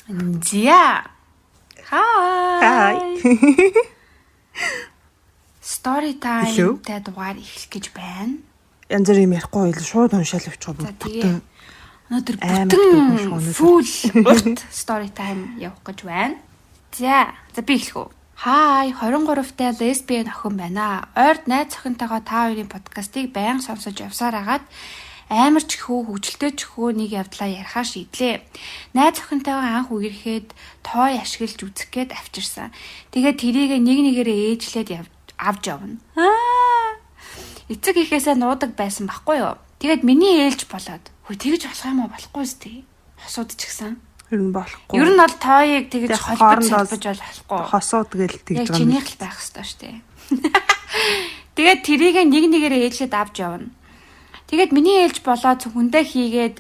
Зя. Hi. Story time-тай дугаар эхлэх гэж байна. Янз бүр юм ярихгүй л шууд уншаал явчих За бүгд. тэгээ өнөөдөр бүтэн full урт story time явах гэж байна. За би эхлэх үү. Hi, 23-тай лесбиан охин байна. Ойрд найз охинтойгоо та хоёрын подкастыг байнга сонсож явсаар агаад амар ч хүү хөвгөлтэй ч хүү нэг явдлаа ярихаар шийдлээ. Найз охинтойгоо анх үерхэд тооy ашиглаж үзэх гээд авчирсан. Тэгээд тэрийг нэгээрээ ээжлээд авч явна. Эцэг ихээсээ нуудаг байсан байхгүй юу? Тэгээд миний ээлж болоод хөө тэгж болох юм уу болохгүй зү? Хосууд ч гисэн. Ер нь болохгүй. Ер нь бол тооёг тэгж холбож болохгүй. Хосууд гээл тэгж байгаа юм. Яг чинийх л байх хэрэгтэй шүү дээ. Тэгээд тэрийг нэгээрээ ээжлээд авч явна. Тэгээд миний ээлж болоод хүндээ хийгээд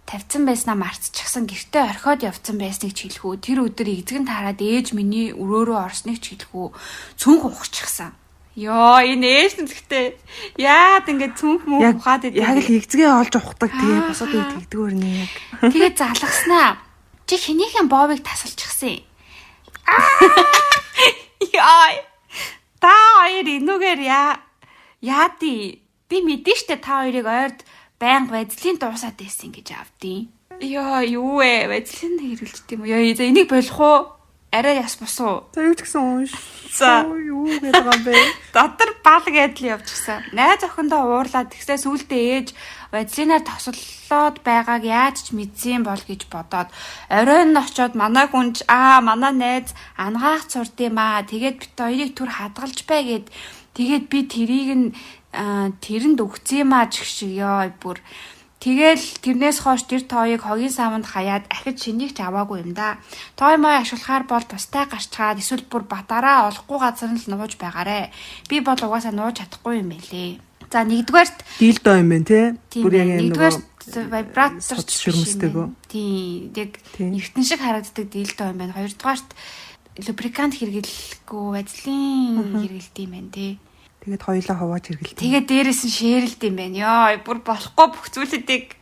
тавьсан байснаа марцчихсан гэртээ орхиод явцсан байсныг чиглэхүү. Тэр өдөр эзэгэн таарад ээж миний өрөөрөө орсныг чиглэхүү. Цүнх ухчихсан. Йоо энэ ээж нэгтэй. Яад ингээд цүнх мөн ухаад идэв. Яг л эзэгээ олж ухдаг тэгээ босоод тэгдэггүй нэ яг. Тэгээд залгаснаа. Чи хинийхэн боовыг тасалчихсан. Яа. Та хоёр энүүгээр яади. Би мэдэн штэ та хоёрыг ойрд байнга байдлын дуусаад байсан гэж авдیں۔ Яа юу вэ? Байдлын хэрэглэж тийм үү? Яа за энийг болох уу? Арай яс босуу. За юу ч гэсэн унш. За юу гэдэг юм бэ? Дотор бал гэдэл явчихсан. Найз охиндоо уурлаад тэгсээ сүултээ ээж байдлынаар тосоллоод байгааг яаж ч мэдсэн бол гэж бодоод оройн нь очиод манай хүнч манай найз ангаах цурд юм аа. Тэгээд бит хоёрыг түр хадгалж бай гэд. Тэгээд би тэрийг нь тэрэнд өгцөө маа ч шиг ёо бүр. Тэгэл тэрнээс хойш тэр тооёг хогийн саванд хаяад ахиж шинийг ч аваагүй юм да. Тооё мой ашиглахаар бол тустай гарчгаад эсвэл бүр батараа олохгүй газар нь л нууж байгаарэ. Би бол угаасаа нууж чадахгүй юм байлээ. За нэгдүгээрт дилдо юм байна те. Бүр яг нэгдүгээрт вибратор шүрмстэйгөө. Тийм. Яг эртэн шиг харагддаг дилдо юм байна. Хоёрдугаарт лубрикант хэрэглэхгүй байдлын хэрэгэлт юм байна те. Тэгээд хоёулаа хувааж хэргэлт. Тэгээд дээрээс нь шээрэлт юм байна. Йоо, бүр болохгүй бүх зүйлүүдийг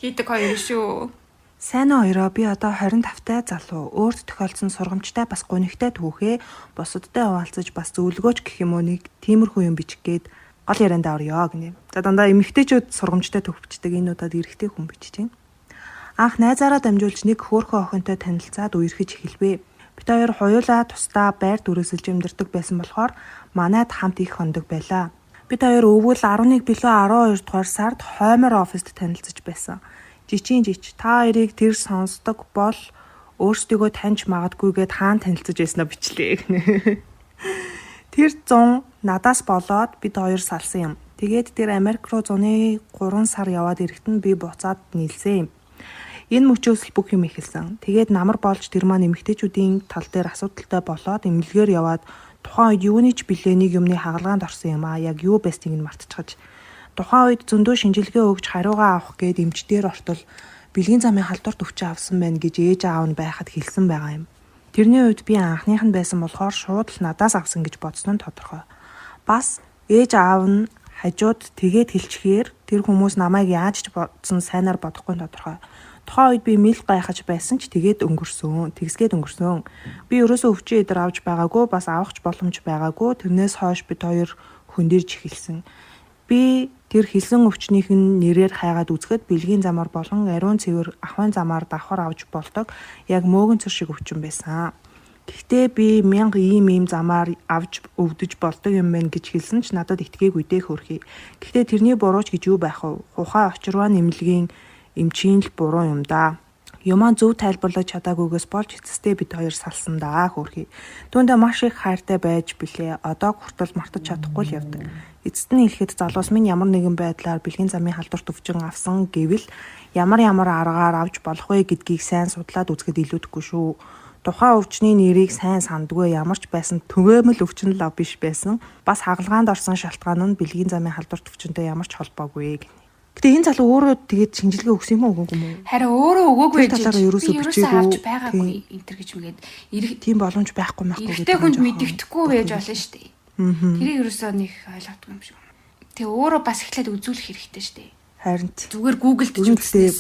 хийдэг хоёр шүү. Сайн уу хоёроо би одоо 25-тай залуу. Өөрт тохиолдсон сургамжтай бас гунигтай түүхээ бусадтай хуваалцаж бас зөвлөгөөч гэх юм уу нэг тиймэрхүү юм бичих гээд гол ярианда орё гинэ. За дандаа эмэгтэйчүүд сургамжтай төвчдөг энэ удаад эрэгтэй хүн бичиж байна. Анх найзаараа дамжуулж нэг хөөхөн охинтой танилцаад үерхэж эхэлвэ. Бид хоёр хоёулаа тусдаа байр дөрөсөлж амьдардаг байсан болохоор манайд хамт их хондог байлаа. Бид хоёр өвгөл 11 билүү 12 дугаар сард хоймор оффист танилцж байсан. Жичийн та хоёрыг тэр сонсдог бол өөрсдийгөө таньж магадгүйгээд хаан танилцж байснаа бичлээ гэнэ. Тэр 100 надаас болоод бид хоёр салсан юм. Тэгээд тэр Америк руу зуны 3 сар яваад ирэхэд нь би буцаад нийлсэн юм. Энэ мөчөөс л бүх юм эхэлсэн. Тэгээд намар болж тэр маань эмэгтэйчүүдийн тал дээр асуудалтай болоод эмнэлгээр яваад тухайн үед юуны ч билээ нэг юмны хагалгаанд орсон юм аа. Яг юу байсныг нь мартчихаж. Тухайн үед зөндөө шинжилгээ өгч хариугаа авах гээд эмчдэр ортол бэлгийн замын халдварт өвчөө авсан байна гэж ээж аав нь байхад хэлсэн байгаа юм. Тэрний үед би анхных нь байсан болохоор шууд л надаас авсан гэж бодсон нь тодорхой. Бас ээж аав нь хажууд тэгээд хэлчихээр тэр хүмүүс намайг яаж ч бодсон сайнаар бодохгүй тодорхой. Тухайн үед би мэлх гайхаж байсан ч тэгээд тэгсгээд өнгөрсөн. Би ерөөсөө өвчөө эдэр авч байгаагүй, бас авахч боломж байгаагүй. Тэрнээс хойш бид хоёр хөндөрж эхэлсэн. Би тэр хэлсэн өвчнийх нь нэрээр хайгаад үзэхэд бэлгийн замаар болон ариун цэвэр ахын замаар давхар авч болдог яг мөөгөн цэр шиг өвчин байсан. Гэхдээ би 1000 ийм замаар авч өвдөж болдог юм байна гэж хэлсэн ч надад итгээгүй дээ хөрхий. Гэхдээ тэрний бурууч гэж юу байх вэ? Ухаан очирваа нэмлэгийн эмчийн л буруу юм да. Юмаа зөв тайлбарлаж чадаагүйгээс болж эцэстээ бид хоёр салсан да хөрхий. Түүндээ маш их хайртай байж билээ. Одоо хүртэл мартаж чадахгүй л явдаг. Эцэст нь хэлэхэд залуус минь ямар нэгэн байдлаар бэлгийн замын халдварт өвчин авсан гэвэл ямар аргаар авч болох вэ гэдгийг сайн судлаад үзэхэд илүүдэхгүй шүү. Тухайн өвчний нэрийг сайн сандгүй ямар ч байсан төгөөмөл өвчин л биш байсан. Бас хагалгаанд орсон шалтгаан нь бэлгийн замын халдварт өвчнөд ямар ч холбоогүй. Гэтэ энэ залуу өөрөө тэгээд шинжилгээ өгсөн юм уу үгүй юм уу? Харин өөрөө өгөөгүй гэж ерөөсөө авч байгаагүй энтер гэж мэгээд тийм боломж байхгүй гэдэг. Гэтэ хүнд мэддэхгүй байж болно шүү дээ. Тэрийг ерөөсөө нэг ойлгохгүй юм шиг. Тэгээ өөрөө бас эхлээд үзүүлэх хэрэгтэй шүү дээ. Харин зүгээр Google-д ч үзсэн.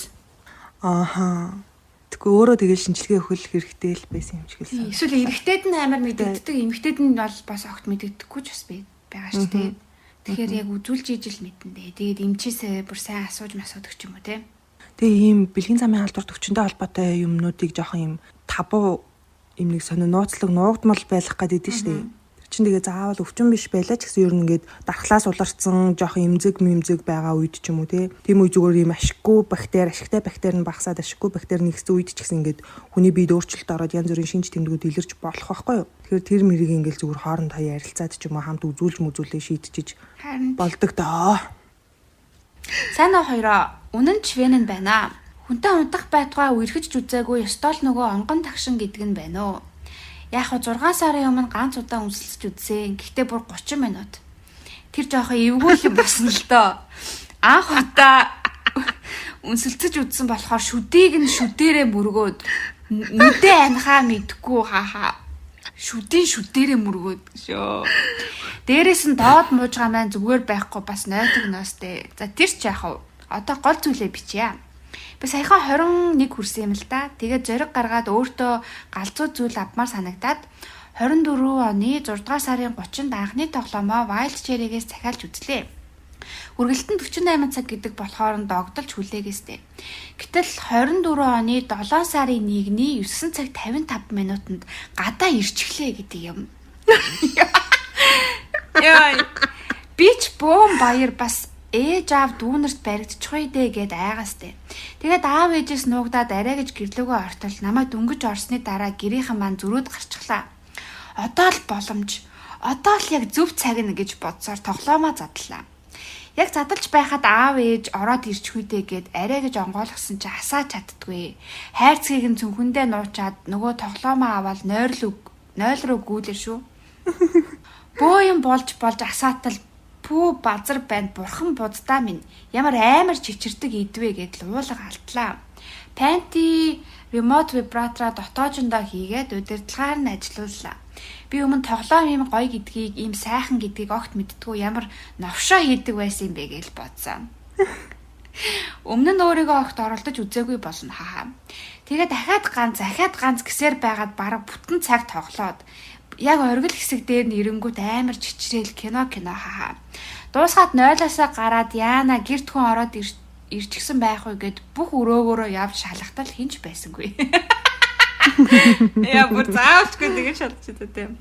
Ааха. Тэгвэл өөрөө тэгэл шинжилгээ өгөх хэрэгтэй л байсан юм шиг л. Эсвэл эрэгтэйд нь амар мэддэгдэг, эмэгтэйд нь бол бас огт мэддэггүй ч бас байгаа шүү дээ. Тэгэхээр яг үзүүлж ижил мэдэн дээ. Тэгээд эмчээсээ бүр сайн асууж масуудаг ч юм уу те. Тэгээ ийм бэлгийн замын халдвар төвчөнтэй холбоотой юмнуудыг жоохон ийм табу ийм нэг сонио нууцлаг нуугдмал байх гэдэг шүү дээ. Чин тэгээ заавал өвчин биш байлаа ч гэсэн ер нь ингээд дархлаас уларцсан жоохон эмзэг байгаа үед ч юм уу тийм үе зүгээр ийм ашигтай бактери нь багасаад ашиггүй бактери нэгсэн үед ч гэсэн ингээд хүний биед өөрчлөлт ороод янз бүрийн шинж тэмдгүүд илэрч болох байхгүй юу. Тэгэхээр тэр мэрийг ингээд зүгээр хооронд хаяа ярилцаад ч юм уу хамт үзүүлээ шийдчихэж болдог доо. Сайн уу хоёроо үнэн чвэн нь байна. Хүнтэй унтах байтугай үерхэж үзээгүй ёстой л нөгөө онгон тагшин гэдэг нь байна уу? Яг 6 сарын өмнө ганц удаа үнсэлж үзсэн. Гэхдээ бүр 30 минут. Тэр жоохон эвгүй юм басна л доо. Анх удаа үнсэлцэж үзсэн болохоор шүдийг нь шүдээрээ мөргөөд нүдээ анхаа мэдгүй хаа. Шүдээрээ мөргөөд шөө. Дээрээс нь доод муужгаа маань зүгээр байхгүй бас нойтог ноостэй. За тэр ч яах вэ? Одоо гол зүйлээ бичье. Би саяхан 21 хүрсэн юм л да. Тэгээд зориг гаргаад өөртөө галзуу зүйл авмаар санагдаад 24 оны 6 дугаар сарын 30-нд анхны тоглоомоо Wild Cherry-гээс захиалж үзлээ. Үргэлтэн 48 цаг гэдэг болохоор догдолж хүлээгээстэй. Гэтэл 24 оны 7 сарын 1-ний 9 цаг 55 минутанд гадаа ирчихлээ гэдэг юм. Яа. Бич бом баяр бас ээж аав дүүнерт баригдчихгүй дээ гэд айгаастай. Тэгээд аав ээжээс нуугдаад арай гэж гэрлөөгөө ортол намайг дөнгөж орсны дараа гэрийнхэн маань зөрөөд гарчихлаа. Одоо л боломж. Одоо л яг зөв цаг нь гэж бодсоор тоглоомоо задлаа. Яг задалж байхад аав ээж ороод ирчихгүй дээ гэд арай гэж онгойлгосон чи асааж чаддгүй. Хайрцгийг нь цүнхэндээ нуучаад нөгөө тоглоомоо аваад нойл руу гүйлээ шүү. Бөө юм болж асаатал пүү базар байна бурхан буддаа минь ямар амар чичирдэг идвэ гэд уулга алдлаа. Панти ремот вибратораа дотоожондоо хийгээд удирдлагаар нь ажилууллаа. Би өмнө тоглоом юм гоё гэдгийг ийм сайхан гэдгийг огт мэддэггүй ямар новшоо хийдэг байсан юм бэ гэж бодсон. Өмнө нь өөрийгөө огт оролдож үзээгүй болно хаа. Тэгээ дахиад ганц гэсээр байгаад бараг бүтэн цаг тоглоод яг оргил хэсэг дээр нь ирэнгүүт амар чичрээл кино хаа. Дуусгаад 0-аасаа гараад яана гэрт хүн ороод ирчихсэн байх уу гэд бүх өрөөгөөрөө явж шалгахтал хинч байсангүй. Яа бүр заавчгүй тэгэж шалгаж идэв.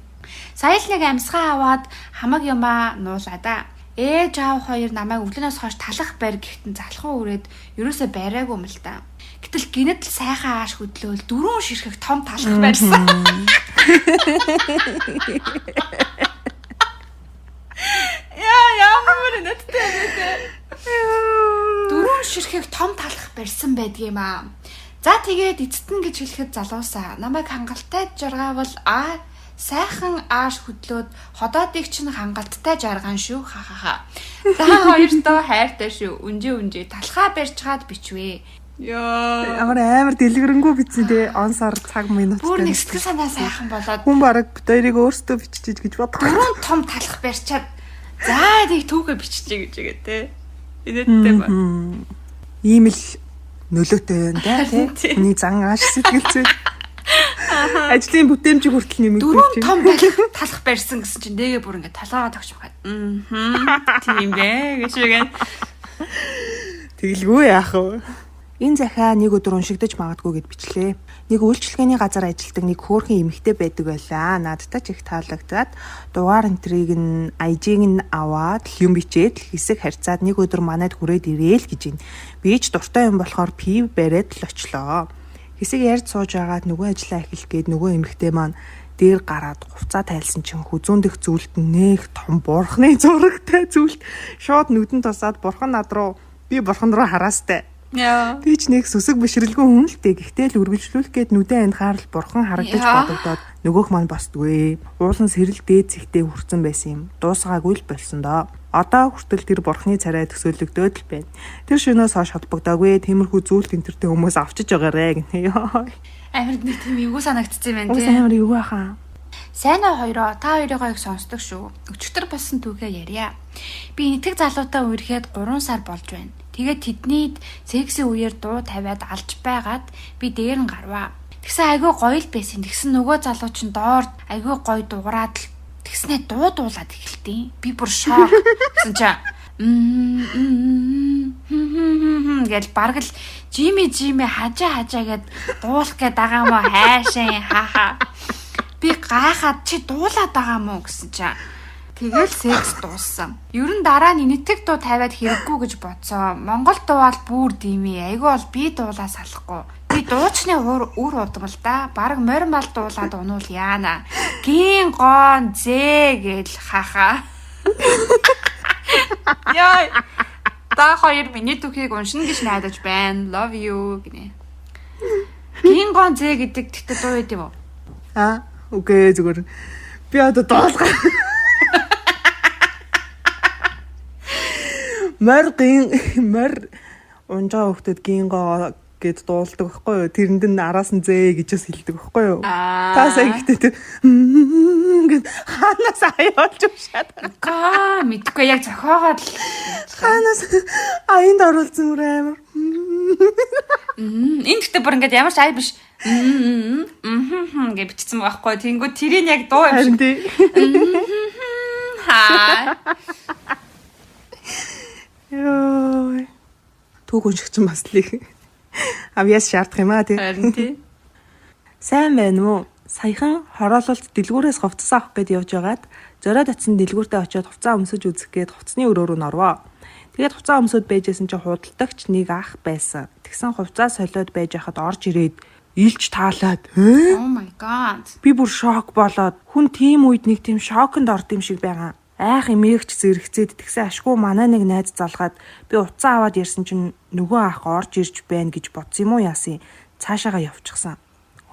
Сая л нэг амьсгаа аваад хамаг юмаа нуулаа да. Ээж аав хоёр намайг өглөөнөөс хойш талах байр гэхтэн залхуу үрээд ерөөсөө байраагүй юм л та. Гэтэл гинэт л сайхан ааш хөдлөөл 4 ширхэг том талах байрсан. Ямар нэттэй нэ. 4 ширхэг том талах барьсан байдгийм аа. За тэгээд эцэстэн гэж хэлэхэд залуусаа намайг хангалттай жаргавал сайхан ааш хөдлөөд ходоодыг чинь хангалттай жарган шүү хахаха. За хоёртоо хайртай шүү. Үнжээ талхаа барьчгаад бичвэ. Яа. Амар дэлгэрэнгүй бичсэн тий он сар цаг минуттай. Бүр нэг сэтгэл санаа сайхан болоод хүн бараг битэрийг өөртөө биччихэж гэж бодох. Гурван том талах барьчаад за нэг түүхэ биччихье гэж байгаа тий. Инээдтэй ба. Ийм л нөлөөтэй байна тий. Хүний зан ааш сэтгэл зүй. Ажлын бүтээмжийг хүртэл нэмэгдэж байна. 4 том талах барьсан гэсэн чинь нэгээ бүр ингэ талаагаа тогч байгаа. Тийм бэ гэж үгээд. Тэгэлгүй яах вэ? Энэ захиа нэг өдөр уншигдаж магадгүй гэд бичлээ. Нэг үйлчлэгээний газар ажилладаг нэг хөөрхөн эмэгтэй байдаг байлаа. Надтай ч их таалагдаад дугаар энтрийг нь IG-г нь аваад юм бичээд хэсэг харьцаад нэг өдөр манайд хүрээд ирээл гэж юм. Би ч дуртай юм болохоор пив бариад л очлоо. Хэсэг ярьж сууж агаад нөгөө ажлаа эхлэх гээд нөгөө эмэгтэй маань дээр гараад хувцаа тайлсан чинь хүзүүндэх зүйлд нэг том бурхны зурагтай зүйлд шууд нүдэн тусаад бурхан над руу би бурхан руу хараастай. Яа. Би ч нэг сүсэг бишрэлгүй хүн л дээ. Гэхдээ л үргэлжлүүлэх гээд нүдэн анхаарал бурхан харагдаж бодогдоод нөгөөх маань босдгүй. Уулан сэрэл дээд зихтэй хүрсэн байсан юм. Дуусгаагүй л болсон доо. Одоо хүртэл тэр бурхны царай төсөөлөгдөөд л байна. Тэр шөнөөс хойш холбогдоогүй. Тиймэрхүү зүйл тентэртэй хүмүүс авчиж байгаарэ гэнэ. Амар нэг тийм эвгүй санагдчихсан юм байна тий. Амар эвгүй хаа. Сайн уу хоёроо та хоёроо их сонсдог шүү. Өчигдөр болсон түүхээ ярья. Би нэтг залуутай үерхэд 3 сар болж байна. Тэгээд тэдний секси үеэр дуу тавиад алж байгаад би дээр нь гарваа. Тэгсэн айгүй гоё л байсан. Тэгсэн нөгөө залуу чинь доор айгүй гоё дуураад л тэгснээ дуулаад эхэлтий. Би бүр шок. Тэгсэн чинь гэл бараг л Жими хажаа гэд дуулах гээд байгаа мó хайшаа хааха. Би гайхаад чи дуулаад байгаа мó гэсэн чинь тэгэл секс дууссан. Ер нь дараа нь нэтэг дуу тавиад хэрэггүй гэж бодсон. Монгол дуу бол бүр дими. Айгүй бол би дуулаа салахгүй. Би дуучны үр удам л да. Бараг морин бал дуулаад унуул яана. Гин гон зээ гэл хаха. Яй. Та хоёр миний түүхийг уншина гэж найдаж байна. Love you гинэ. Гин гон зээ гэдэг тэгтээ дуу байд юм уу? Окей зүгээр. Би одоо дуулах. Мор унжаа хөхтөд гинго гэд дуулдаг байхгүй юу? Тэрэнд нь араас нь зээ гэж хэлдэг байхгүй юу? Таасаа ихтэй тэр гэд ханаас аяолж уушаад. Мэдгүй яг зохиогоод л ханаас аянд оруулсан үр амар. Энэ гэхдээ бүр ингээд ямар ч ай биш. Гэж бичсэн байхгүй. Тэнгүү тэрийг яг дуу юм шиг. Йой. Түүх уншигч бас лиг. Авьяас шаардах юм тий. Харин тий. Сайн байна уу? Саяхан хороололт дэлгүүрээс хувцас авах гээд явж байгаад зориод очисон дэлгүүртээ очиод хувцас өмсөж үзэх гээд хувцсны өрөө рүү норвоо. Тэгээд хувцас өмсөд байжсэн чинь худалдагч нэг ах байсан. Тэгсэн хувцас солиод байж хахад орж ирээд илж таалаад. Oh my god. Би бүр шок болоод хүн тийм үед нэг тийм шоконд орд юм шиг байгаа. Айх эмээгч зэрэгцээд тэгсэн ашгүй манай нэг найз залгаад би утсаа аваад ярьсан чинь нөгөө ах орж ирж байна гэж бодсон юм уу яасан. Цаашаага явчихсан.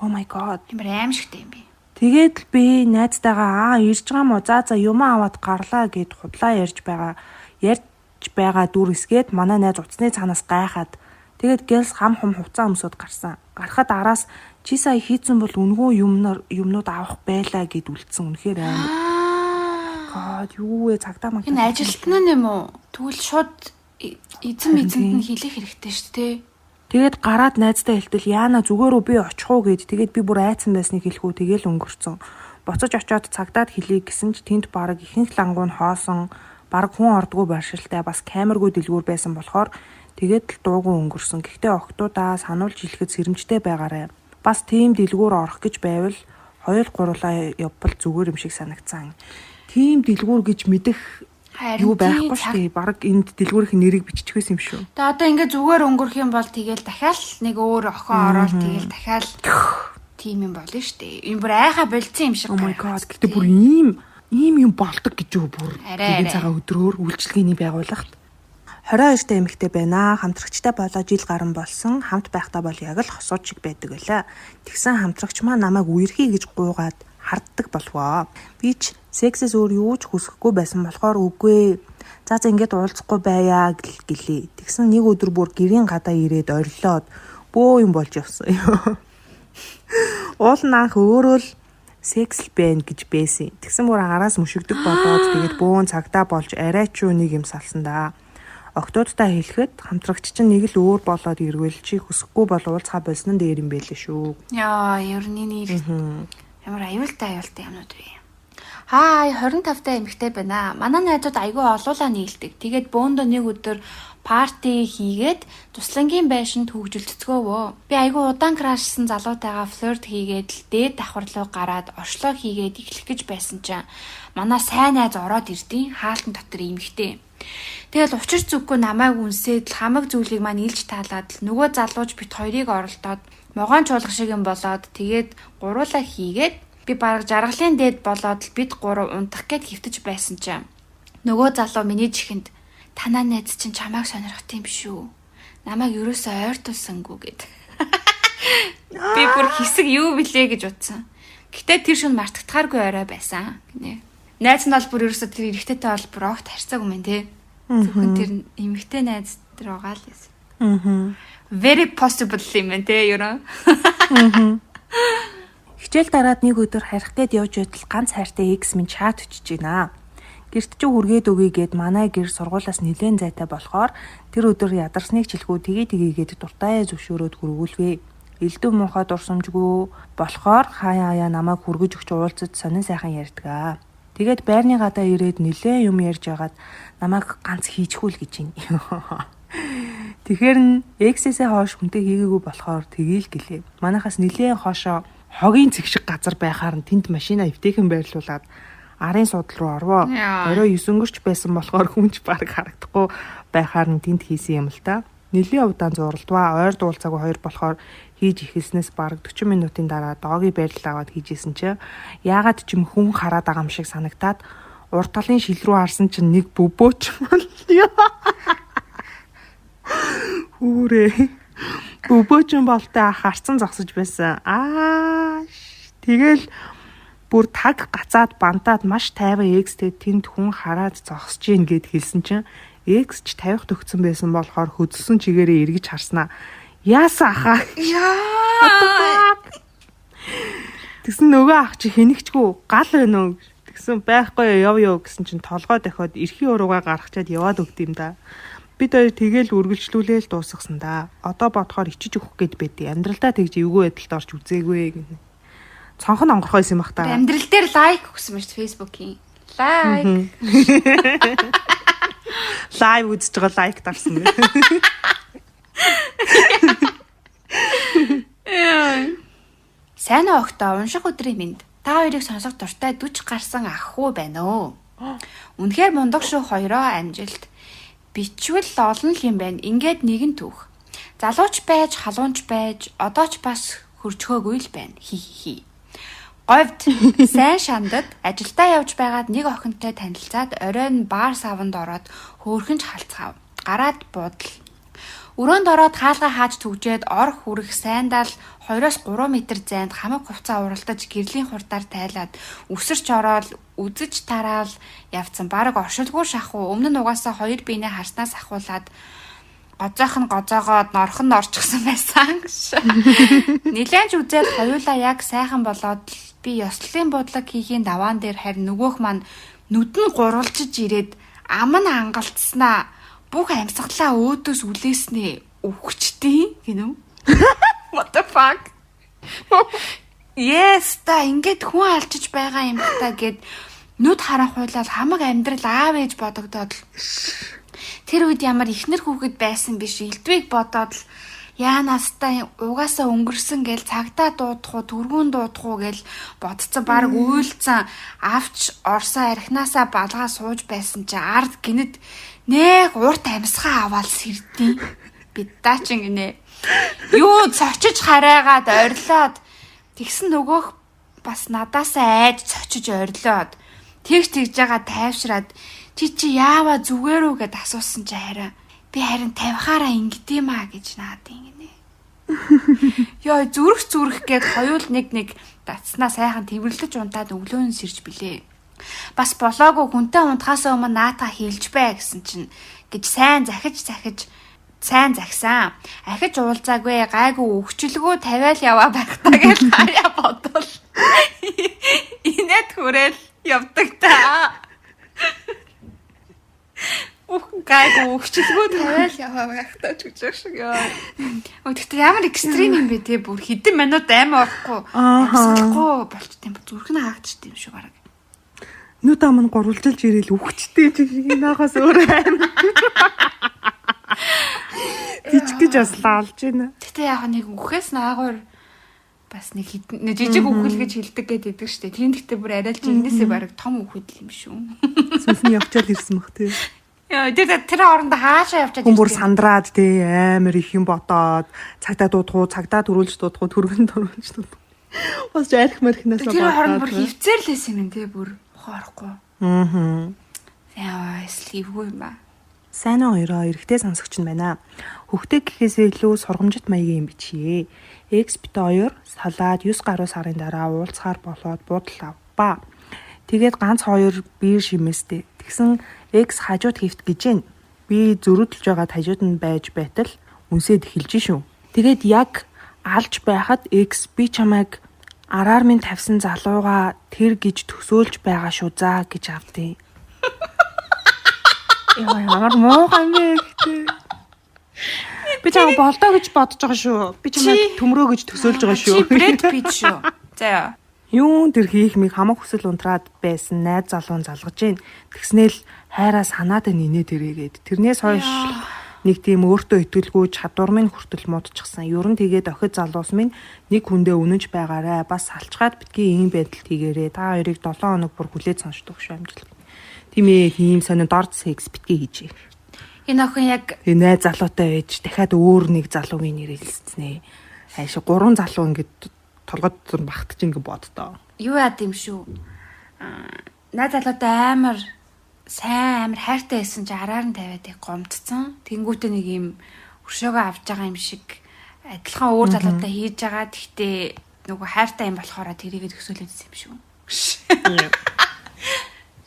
Oh my god. Ямар аимшигтэй юм бэ. Тэгээд би найзтайгаа ирж байгаа мó за юм аваад гарлаа гэд худлаа ярьж байгаа дүр эсгээд манай найз утасны цаанаас гайхаад тэгээд гэлс хам хум хувцас өмсөд гарсан. Гарахад араас чи сая хийцэн бол үнгүү юмнууд авах байлаа гэд үлдсэн. Үнэхээр амар. Юу вэ цагтаа маа. Энэ ажилтнаа юм уу? Тэгвэл шууд эзэнд нь хэлэх хэрэгтэй шүү дээ. Тэгээд гараад найзтай хэлтэл яана зүгээр үү би очих уу гэд тэгээд би бүр айцсан байсныг хэлэхүү тэгээл өнгөрцөн. Буцаж очиод цагдаад хэлье гэсэн ч тэнд баг ихэнх лангуу нь хоосон, баг хүн ордгоо байршилтай бас камергүй дэлгүүр байсан болохоор тэгээд л дуугүй өнгөрсөн. Гэхдээ октоудаа сануулж хэлэхэд сэрэмжтэй байгаарэ. Бас тийм дэлгүүр орох гэж байвал 2-3 явбал зүгээр юм шиг санагцсан. Тийм дэлгүүр гэж мэдэх юу байхгүй шүү дээ. Бараг энд дэлгүүрийн нэрийг биччих байсан юм шүү. Тэгээ одоо ингээд зүгээр өнгөрөх юм бол тэгэл дахиад нэг өөр охин ороод тэгэл дахиад тийм юм болно шүү дээ. Ийм бүр айхаа болцсон юм шиг. Oh my god. Гэтэ бүр ийм юм болдог гэж юу бүр. Тэгээд цагаан өдрөөр үйлчлэгээний байгууллагт 22 та эмэгтэй байна. Хамтрагчтай болоо жил гарсан болсон. Хамт байхдаа бол яг л хосууд шиг байдаг байлаа. Тэгсэн хамтрагч маа намайг үерхий гэж гуугаад харддаг болвоо. Би ч сексээс өөр юу ч хүсэхгүй байсан болохоор үгүй. За ингээд уулзахгүй байя гэлээ. Тэгсэн нэг өдөр бүр гэрийн гадаа ирээд орилоод бөө юм болж явсан. Уул наах өөрөө л секс байна гэж байсан. Тэгсэн бүр араас мөшөгдөг болоод тэгээд бөөн цагтаа болж арай ч нэг юм салсан да. Октоудтай хэлэхэд хамтрагч чинь нэг л өөр болоод ирвэл чи хүсэхгүй бол уулзхаа болсон нь дээр юм байлээ шүү. Яа, ер нь нэр ямар аюултай юмнууд вэ? Хай 25 та эмэгтэй байна. Манай найзууд айгүй олуулаа нийлдэг. Тэгээд бөөндөө нэг өдөр парти хийгээд туслангийн байшинд хөгжилцгөөвөө. Би айгүй удаан крашсан залуутайгаа флирт хийгээд л дээд давхар руу гараад оршлоо хийгээд эхлэх гэж байсан чинь манай сайн найз ороод ирдیں۔ Хаалтан дотор эмэгтэй. Тэгэл учир зүггүй намайг үнсээд л хамаг зүйлийг маань илж таалаад л нөгөө залууж бит хоёрыг оролдоод могоон чуулга шиг юм болоод тэгээд гуруулаа хийгээд би бараг жаргалын дээд болоод л бид гурав унтах гээд хөвтөж байсан чинь нөгөө залуу миний чихэнд танаа найз чинь чамайг сонирхт юм шүү. Намайг ерөөсөө ойртуулсангүй гэд. Би бүр хэсэг юу билээ гэж утсан. Гэтэ тэр шин мартагдахааргүй орой байсан гинэ. Найз нь бол бүр ерөөсөө тэр эрэгтэйтэй бол бүр огт харьцаагүй мэн тий. Зөвхөн тэр эмэгтэй найз тэр байгаа л юм. Very possible юм байна тий ерөө. Хичээл дараад нэг өдөр харих гээд явж байтал ганц хайртай X минь чат өчөж байна. Гэрт чи хүргээд өгье гэд манай гэр сургуулаас нэлээд зайтай болохоор тэр өдөр ядарсныг чилгүү тгийгээд дуртай зөвшөөрөөд хөргүүлвэ. Элдв муухай дурсамжгүй болохоор хаяа намайг хүргэж өгч уулзаж сонин сайхан ярьдгаа. Тэгээд байрны гадаа ирээд нэлээ юм ярьж агаад намайг ганц хийчихүүл гэж байна. Тэгэхээр нь X-ээсээ хойш хүнтэй хийгээгүй болохоор тгийл гэлээ. Манайхаас нэлээ хоошоо хогийн цэг шиг газар байхаар нь тэнд машина эвтэйхэн байрлуулад арын судал руу орвоо. Орой 9 өнгөрч байсан болохоор хүнч баг харагдахгүй байхаар нь тэнд хийсэн юм л та. Нэлээ удаан зуралдваа. Ойр дуулцаагүй 2 болохоор хийж ихэлснээс бараг 40 минутын дараа доогийн байрлал аваад хийжсэн чи яагаад ч юм хүн хараад байгаа юм шиг санагтаад урд талын шил рүү харсан чинь нэг бөбөөч боллоо. Хүрээ. Бөбөөч болтой харцсан зогсож байсан. Тэгэл бүр таг гацаад бантаад маш тайван X-тэй тэнд хүн хараад зогсож гин гэд хэлсэн чинь X ч тавих төгцсөн байсан болохоор хөдөлсөн чигээрээ эргэж харснаа. Яасан ахаа. Тэгсэн нөгөө ах чи хэнэгчгүй гал байна уу? Тэгсэн байхгүй яв гэсэн чинь толгой дохиод эрхийн уруугаа гаргачаад яваад өгд юм да. Бид хоёр тэгэл үргэлжлүүлээл дуусгасан да. Одоо бодохоор ичиж өгөх гээд байдیں۔ Амьдралдаа тэгж эвгүй байдалд орж үзээгүй гэнэ. Цонхон онгорхой юм бах та. Амьдрал дээр лайк өгсөн мэт Facebook-ийн. Лайк. Лайв үзэж байгаа лайк дарсан бэ. Сайн оохтой унших өдрийн минь. Та хоёрыг сонсох дуртай 40 гарсан ах хүү байна уу? Үнэхээр мундаг шүү хоёроо амжилт. Бичвэл олон л юм байна. Ингээд нэгэн түүх. Залууч байж, халуунч байж, одоо ч бас хөрчгөөгүй л байна. Хи. Говьд сайн шандад ажилдаа явж байгаад нэг охинтой танилцаад оройн баар саванд ороод хөөрхөнч халцгаав. Гараад буудал. Өрөөнд ороод хаалгаа хааж түгжээд ор хүрэх сайндал 2-3 метр зайд хамаг хувцас уралдаж гэрлийн хурдаар тайлаад өсөрч ороод үзэж тараал явцсан баг оршилгүй шахуу өмнө нь угаасаа хоёр биенээ харснаас ахуулаад гоцоох нь гоцоогоод норхон орчихсан байсан. Нилээнч үзээд хоёулаа яг сайхан болоод би ёслолын бодлого хийхийн даваан дээр харин нөгөөх маань нүдэн гурвалжиж ирээд ам нь ангалцснаа бүх амьсгалаа өөдөөс үлээснээ өвчтий гинөө. What the fuck? Yes, та ингээд хүн алчиж байгаа юм та гэд нүд харахуулаад хамаг амьдрал аав ээж бодогдоод тэр үед ямар ихнэр хүүхэд байсан биш элдвийг бодоод л яанастай угаасаа өнгөрсөн гээл цагтаа дуудах уу түргүүн дуудах уу гээл бодцсон баг уйлцсан авч орсоо архинасаа балгаа сууж байсан чи ард гинэд нэг урт амьсгаа аваад сэрдیں۔ Бидаа ч гинэ. Юу цочиж хараагаад орилоод тэгсэн нөгөөх бас надаасаа айж цочиж орилоод тэгж байгаа тайвшраад чи яава зүгээр үү гэд асуусан чи харин би харин тавихаараа ингэдээмаа гэж наад ингэнэ. Ёо зүрх гээд хоёул нэг дацснаа сайхан тэрвэрлэж унтаад өглөөн сэрж билээ. Бас болоогүй хүнтэй унтахаас өмнө наата хийлж бай гэсэн чинь гэж сайн захисан. Ахиж уулзаагүй гайгүй өвчлгөө тавиал яваа байх та гэж хаяа бодвол инээд хүрээл явдаг та. Гайгүй өвчлгөө тавиал яваа байх та ч гэж шиг ёо. Гэхдээ ямар экстрим юм бэ те бүр хэдэн минут аймаа орохгүй. Амсахгүй болчтой юм зүрх нь хаагдчихдээ юм шиг бараг. Нүд ам нь гурвалжилж ирээл үхчтэй чи наагаас өөр аим. Тич гэж бас лаалж байна. Гэтэ яг нэг үхээс наагур бас нэг жижиг үхэл гэж хэлдэг гэдэг штэ. Тийм гэхдээ бүр арай л жиннээсээ бараг том үхэл юм шүү. Сүнсний явчаад ирсэн мөх тий. Яа тэр орондоо хаашаа явчаад ирсэн. Хүн бүр сандраад тий амар их юм бодоод цагтаа дуудах уу, цагтаа төрүүлж дуудах уу, түргэн төрүүлж дуудах. Бас арх мархнаас бодоод. Тэр оронд бүр хөвцөөрлээс юм тий бүр ухаарахгүй. Яа эслэвгүй юм ба. Сайн хоёроо эрэгтэй сонсогч нь байна. Хөхтэй гэхээсээ илүү сургамжит маягийн юм бичээ. X бит 2 салаад 9 гаруй сарын дараа уулзахаар болоод буудал авбаа. Тэгээд ганц 2 биер шимээстэй. Тэгсэн X хажууд хөвт гэж байна. Би зөрөдөлж байгаа хажууд нь байж байтал үнсээд эхэлж шүү. Тэгээд яг алж байхад X би чамайг араар минь тавьсан залууга тэр гэж төсөөлж байгаа шүү заа гэж авдээ. Яа ямар муухай юм бэ гэдэг. Би чам болдоо гэж бодож байгаа шүү. Би чамайг төмрөө гэж төсөөлж байгаа шүү. Чи Брэд Питт шүү. За. Юун тэр хийх миг хамаг хүсэл унтраад байсан найз залуун залгаж гин. Тэгснээл хайраа санаад нинэ тэрээгээд. Тэрнээс хойш нэг тийм өөртөө итгэлгүй чадвар минь хүртэл муудчихсан. Ер нь тэгээд охид залуус минь нэг хүндээ үнэнч байгаарэ. Бас салчгаад битгий ийм байдалд хийгээрээ. Та хоёрыг 7 хоног бүр хүлээж сонсдог шүү амжилт. Тийм ээ, тийм сонин дорд секс битгий хийж. Энэ охин яг Тэгээ найз залуутай байж дахиад өөр нэг залуугийн нэрээр хэлснэ. Хайш 3 залуу ингээд толгойд багтаж ингээд боддоо. юу яд юм шүү. Найз залуутай амар хайртай байсан чи араар нь тавиад их гомдсон. Тэнгүүтээ нэг юм өршөөгөө авч байгаа юм шиг адилхан өөр залуутай хийж байгаа. Гэхдээ нөгөө хайртай юм болохоор тэрийгээ төсөөлөдсөн юм шүү.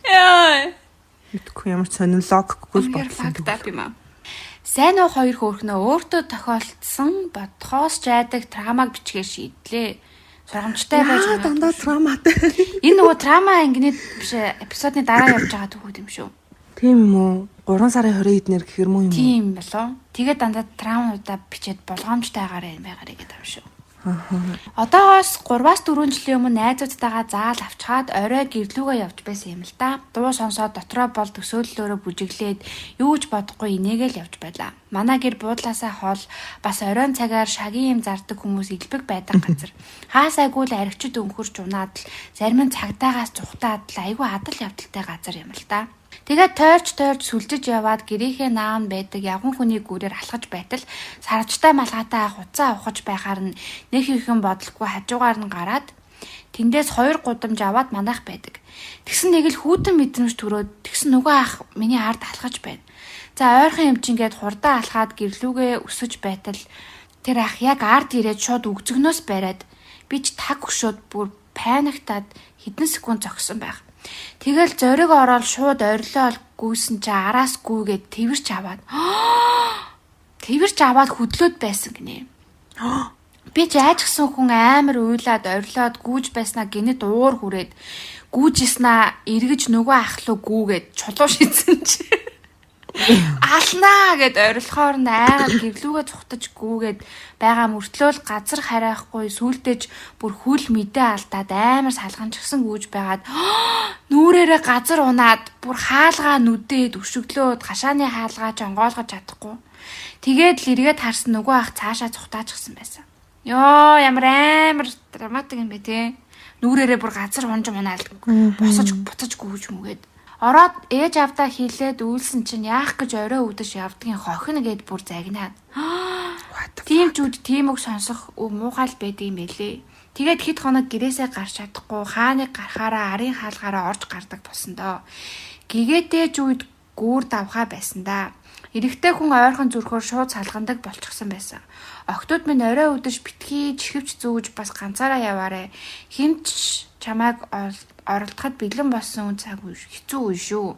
Яа. Мэдгүй ямар сонин логикгүй бодлоо юм аа. Сайн уу хоёр хөөрхнөө өөртөө тохиолдсон бодхоос ч айдаг травмаг бичгээр шийдлээ. Сургамжтай байж байгаа. Дандаа травматай. Энэ нөгөө трама ангины биш эпизодны дараа явж байгаа төгөөд юм шүү. Тийм юм уу? 3 сарын 20-д нэр гэхэр мүү юм уу? Тийм болоо. Тэгээд дандаа травмуудаа бичээд болгоомжтойгаар юм байгаарэ гэдэг юм шүү. Одоогоос 3-4 жилийн өмнө найзуудтайгаа заал авчгаад орой гэрлүүгээ явж байсан юм л да. Дуу сонсоод дотроо бол төсөөллөөрөө бүжиглээд юу ч бодохгүй инээгээл явж байлаа. Манай гэр буудлаасаа хол бас оройн цагаар шагийн юм зардаг хүмүүс илбэг байдаг газар. Хаасайгүй л аригчд өнхөрч унаад л зарим нь цагтаагаас зүхтаад л айгүй адал явдалтай газар юм л да. Тэгээд тойрч сүлжиж яваад гэрийнхээ наан байдаг явган хүний гүрээр алхаж байтал сарвчтай малгайтай хуцаа ухаж байхаар нь нэг ихэн бодлохгүй хажуугаар нь гараад тэндээс 2 гудамж аваад манайх байдаг. Тэгсэн нэг л хүүтэн мэдрэмж төрөөд тэгсэн нөгөө ах миний ард алхаж байна. За ойрхон эмчингээд хурдаа алхаад гэрлүүгээ өсөж байтал тэр ах яг ард ирээд шууд өгзөгнөөс бариад би ч таг өшөөд бүр паниктаад хэдэн секунд зогсон байх. Тэгэл зориг ороод шууд орилоо гүйсэн чи араас гүйгээд тэрч аваад хөдлөөд байсан гинэ. Би ч айж гсэн хүн амар уйлаад орилоод гүйж байснаа гинэт уур хүрээд гүйжснаа эргэж нөгөө ахлуу гүүгээд чулуу шидсэн чи алнаа гэд орилохоор нь айгаад гэрлүүгээ цухтаж гүүгээд байгаа мөртлөөл газар харайхгүй сүултэж бүр хүл мэдээ алдаад амар салганчгсан гүйж байгаад нүрээрээ газар унаад бүр хаалгаа нүдээд өшөглөөд хашааны хаалгаа жонгоолгож чадахгүй. Тэгээд л эргээд харсан нөгөө ах цаашаа цухтаачихсан байсан. Йоо ямар амар драматик юм бэ те. Нүрээрээ бүр газар унжим унаал босож буцаж гүйж мүгээд ороод ээж авдаа хилээд үйлсэн чинь яах гэж орой үдэш явдгийн хохино гэд бүр загнаад. Тийм ч үд тийм үг сонсох муухай л байдаг юм байлээ. Тэгээд хэд хоног гэрээсээ гарч чадахгүй хааныг гарахаараа арын хаалгаараа орж гардаг болсон доо. Гэгээтэй ч үед гүүр давхаа байсан да. Эрэгтэй хүн ойрхон зүрхөөр шууд салгандаг болчихсон байсан. Охтууд минь орой үдэш битгий чихвч зүүж бас ганцаараа яваарэ. Хинч чамайг оролдоход бэлэн болсон цаг хэцүү үе шүү.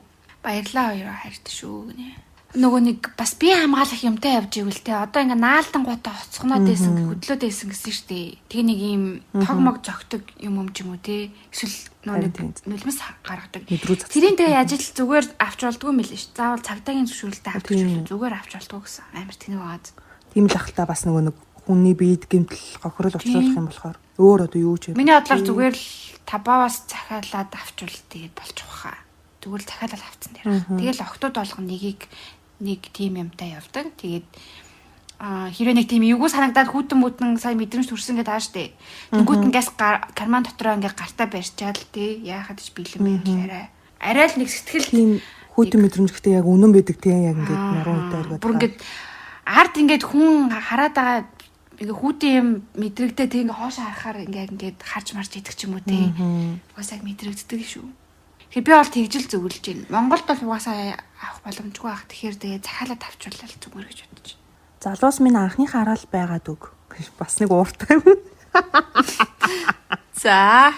Баярлалаа хоёроо хайрт шүү гинэ. Нөгөө нэг бас бие хамгаалах юмтай явж ивэл те. Одоо ингээ наалтан гутаа хоцгоноод байсан хөдлөөд байсан гэсэн шүү дээ. Тэгээ нэг юм тог мог зөгтөг юм ч юм уу те. Эсвэл нөгөө нулимс гаргадаг. Тэрийн тэгээ ажил зүгээр авч болдгоо мэлээ ш. Заавал цагдаагийн зөвшөөрлөлтөд авч зүгээр авч болдгоо гэсэн. Амар тэнэг байгааз. Тийм л ахalta бас нөгөө нэг хүний биед гэмтэл хохирол учруулах юм болохоор өөр одоо юу ч юм. Миний бодлоор зүгээр л табааваас захиалаад авчвал тэгээд болчих واخа. Зүгээр л захиалаад авцсан дээр. Тэгэл охтууд болгон нэг тим юмтай явдаг. Тэгээд хэрвээ нэг тийм эвгүй санагдаад хүүтэн сая мэдрэмж төрсөн гэдэг аа штэ. Тэнгүүт ингээс карман дотроо ингээ гартаа барьчаал тий. Яахад ч бэлэн байрлаарай. Арай л нэг сэтгэл тийм хүүтэн мэдрэмж гэхдээ яг үнэн байдаг тий. Яг ингээ нуруу үдээр гэдэг. Бүр ингээ ард ингээд хүн хараад байгаа ингээ хүүтэн юм мэдрэгдээ тэг ингээ хоошоо харахаар ингээд харж марж идэх ч юм уу тий. Угаасаа мэдрэгддэг шүү. Тэгэхээр би бол тэгжил зөвлөж байна. Монголд бол угаасаа авах боломжгүй байх. Тэгэхээр тэгээ захиалаад авчвал зүгээр гэж бодож байна. Залуус минь анхны хараал байгаад өг. Бас нэг ууртай. За.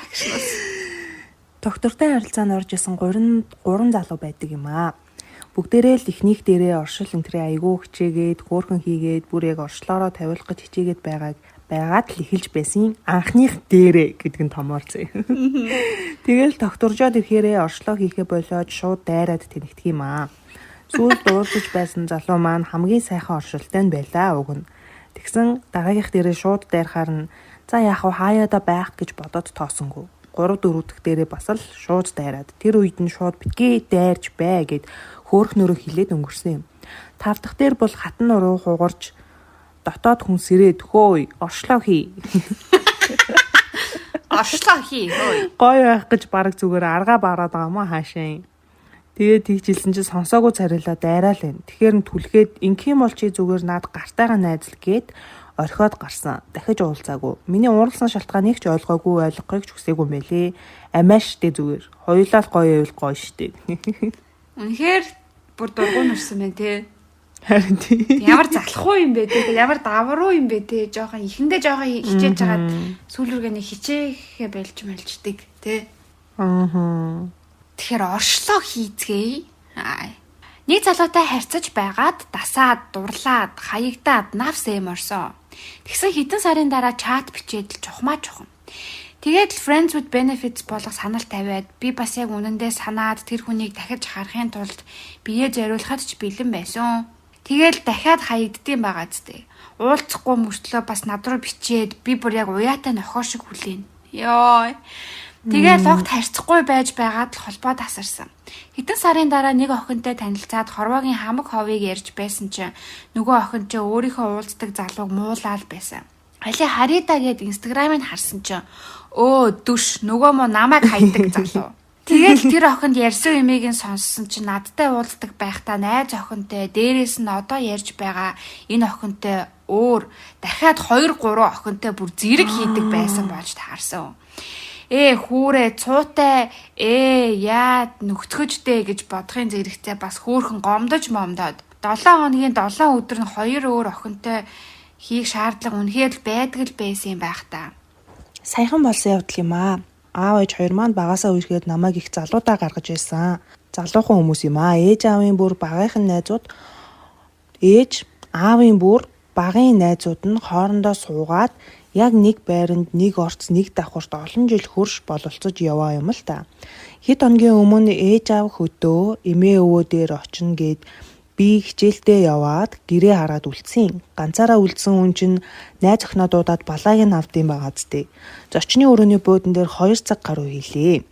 Доктортой харилцаанд орж исэн 3 залуу байдаг юм аа. Бүгдээрээ л ихнийх дээрээ оршил энтрээ айгүй хичээгээд хөөрхөн хийгээд бүр яг оршлоороо тавиулах гэж хичээгээд байгаад л эхэлж байсан анхных дээрээ гэдэг нь томоор зэ. Тэгэл докторжоод ирэхээрээ оршлоо хийхэ болоод шууд дайраад тэнэгдэх юм аа. Сүүлд уулзаж байсан залуу маань хамгийн сайхан оршилтай нь байлаа уг нь. Тэгсэн дараагийнх дээрээ шууд дайрахаар нь за яах вэ хаяада байх гэж бодоод тоосонгүй. 3 4 дахь дээрээ бас л шууд дайраад тэр үед нь шууд битгий дайрч бай гэд хөөхнөрөө хилээд өнгөрсөн юм. 5 дахь дээр бол хатан уруу хугарч дотоод хүн сэрээд хөөй оршлоо хий. Оршлоо хий хөөе. Гоё байх гэж бараг зүгээр аргаа бараад байгаа мó хаашаа. Тэгээд тэгжилсэн чинь сонсоогүй царилаа дайраал байна. Тэгэхээр нь түлхээд ингийн бол чи зүгээр над гартайгаа найзл гээд орхиод гарсан. Дахиж уулзаагүй. Миний уурлсан шалтгааныг ч ойлгоогүй ойлгохыг ч хүсээгүй мэлээ. Амааш штэ зүгээр. Хоёулаа л гоё байвал гоё штэ. Үнэхээр бүр дургуун нэрсэн байна те. Харин тийм. Ямар залхуу юм бэ те. Ямар давруу юм бэ те. Жохон ихэндээ жохон хичээж жагаад сүүлрүүгээ нэг хичээхэ байлж мэлждэг те. Аа. Тэгэхээр оршлоо хийцгээе. Нэг залуутай харьцаж байгаад дасаад, дурлаад, хаягдаад навс эм орсон. Тэгсэн хэдэн сарын дараа чат бичээд л чухмаа чухам. Тэгээд л friends with benefits болох санал тавиад би бас яг үнэндээ санаад тэр хүнийг дахиж харахын тулд бие зориулахад ч бэлэн байсан. Тэгээд дахиад хаягддсан байгаа зү. Уулзахгүй мөртлөө бас над руу бичээд би бүр яг уяатай нохоо шиг хүлээн. Йоо. Тэгээд логт харьцахгүй байж байгаад л холбоо тасарсан. Хэдэн сарын дараа нэг охинтой танилцаад хорвоогийн хамаг ховыг ярьж байсан чинь нөгөө охин чинь өөрийнхөө уулздаг залууг муулаад байсан. Али харидаа гээд инстаграмыг харсан чинь өө дүш нөгөө мо намайг хайдаг залуу. Тэгээд тэр охинд ярьсан юмыг нь сонссон чинь надтай уулздаг байхдаа найз охинтой дээрээс нь одоо ярьж байгаа энэ охинтой өөр дахиад 2 3 охинтой бүр зэрэг хийдэг байсан болж таарсан. Хүүрээ цуутай яад нүгтгөжтэй гэж бодохын зэрэгцээ бас хөөхөн гомдож момдоод 7 хоногийн 7 өдөр нь 2 өөр охинтой хийх шаардлага үнэхээр л байдаг л байсан юм байх та. Саяхан болсон явдал юм аа. Аав ээж хоёр маань багасаа үерхэд намайг их залуудаа гаргаж байсан. Залуухан хүмүүс юм аа. Ээж аавын бүр багийнхан найзууд ээж аавын бүр багын найзууд нь хоорондоо суугаад яг нэг байранд нэг орц нэг давхарт олон жил хөрш бололцож яваа юм л та. Хэд хоногийн өмнө ээж аав хөдөө эмээ өвөө дээр очино гэд би хичээлдээ яваад гэрээ хараад үлдсэн. Ганцаараа үлдсэн хүн чинь найз охинодуудад балааг нь авдсан байгаа зү. Зочны өрөөний буудан дээр 2 цаг гаруй хийлээ.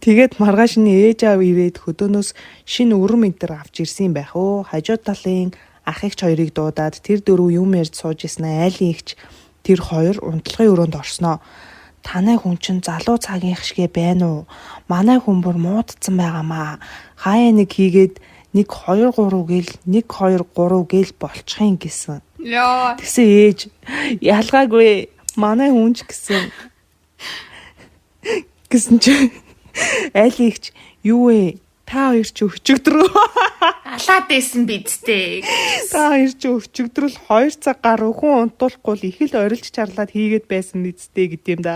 Тэгээд маргааш нь ээж аав ирээд хөдөөнөөс шинэ өрөм энтер авч ирсэн байх оо. Хажуу талын ах эгч хоёрыг дуудаад тэр дөрөв юм ярьж сууж иснаа айлын эгч тэр хоёр унтлагын өрөөнд орсноо. Танай хүн чинь залуу цагийнх шигэ байна уу? Манай хүн бүр муудсан байгаамаа. Хаяа нэг хийгээд 1 2 3 гээл 1 2 3 гээл болчихын гэсэн. Яа. Тэгсэн ээж ялгаагүй манай хүн ч гэсэн чи айлын эгч юу вэ? Та хоёр ч өчигдрөө. Алаад байсан бидтэй. Та хоёр ч өчигдрөл 2 цаг гаруй хүн унтуулахгүй л их л орилж чарлаад хийгээд байсан бидтэй гэдэм юм да.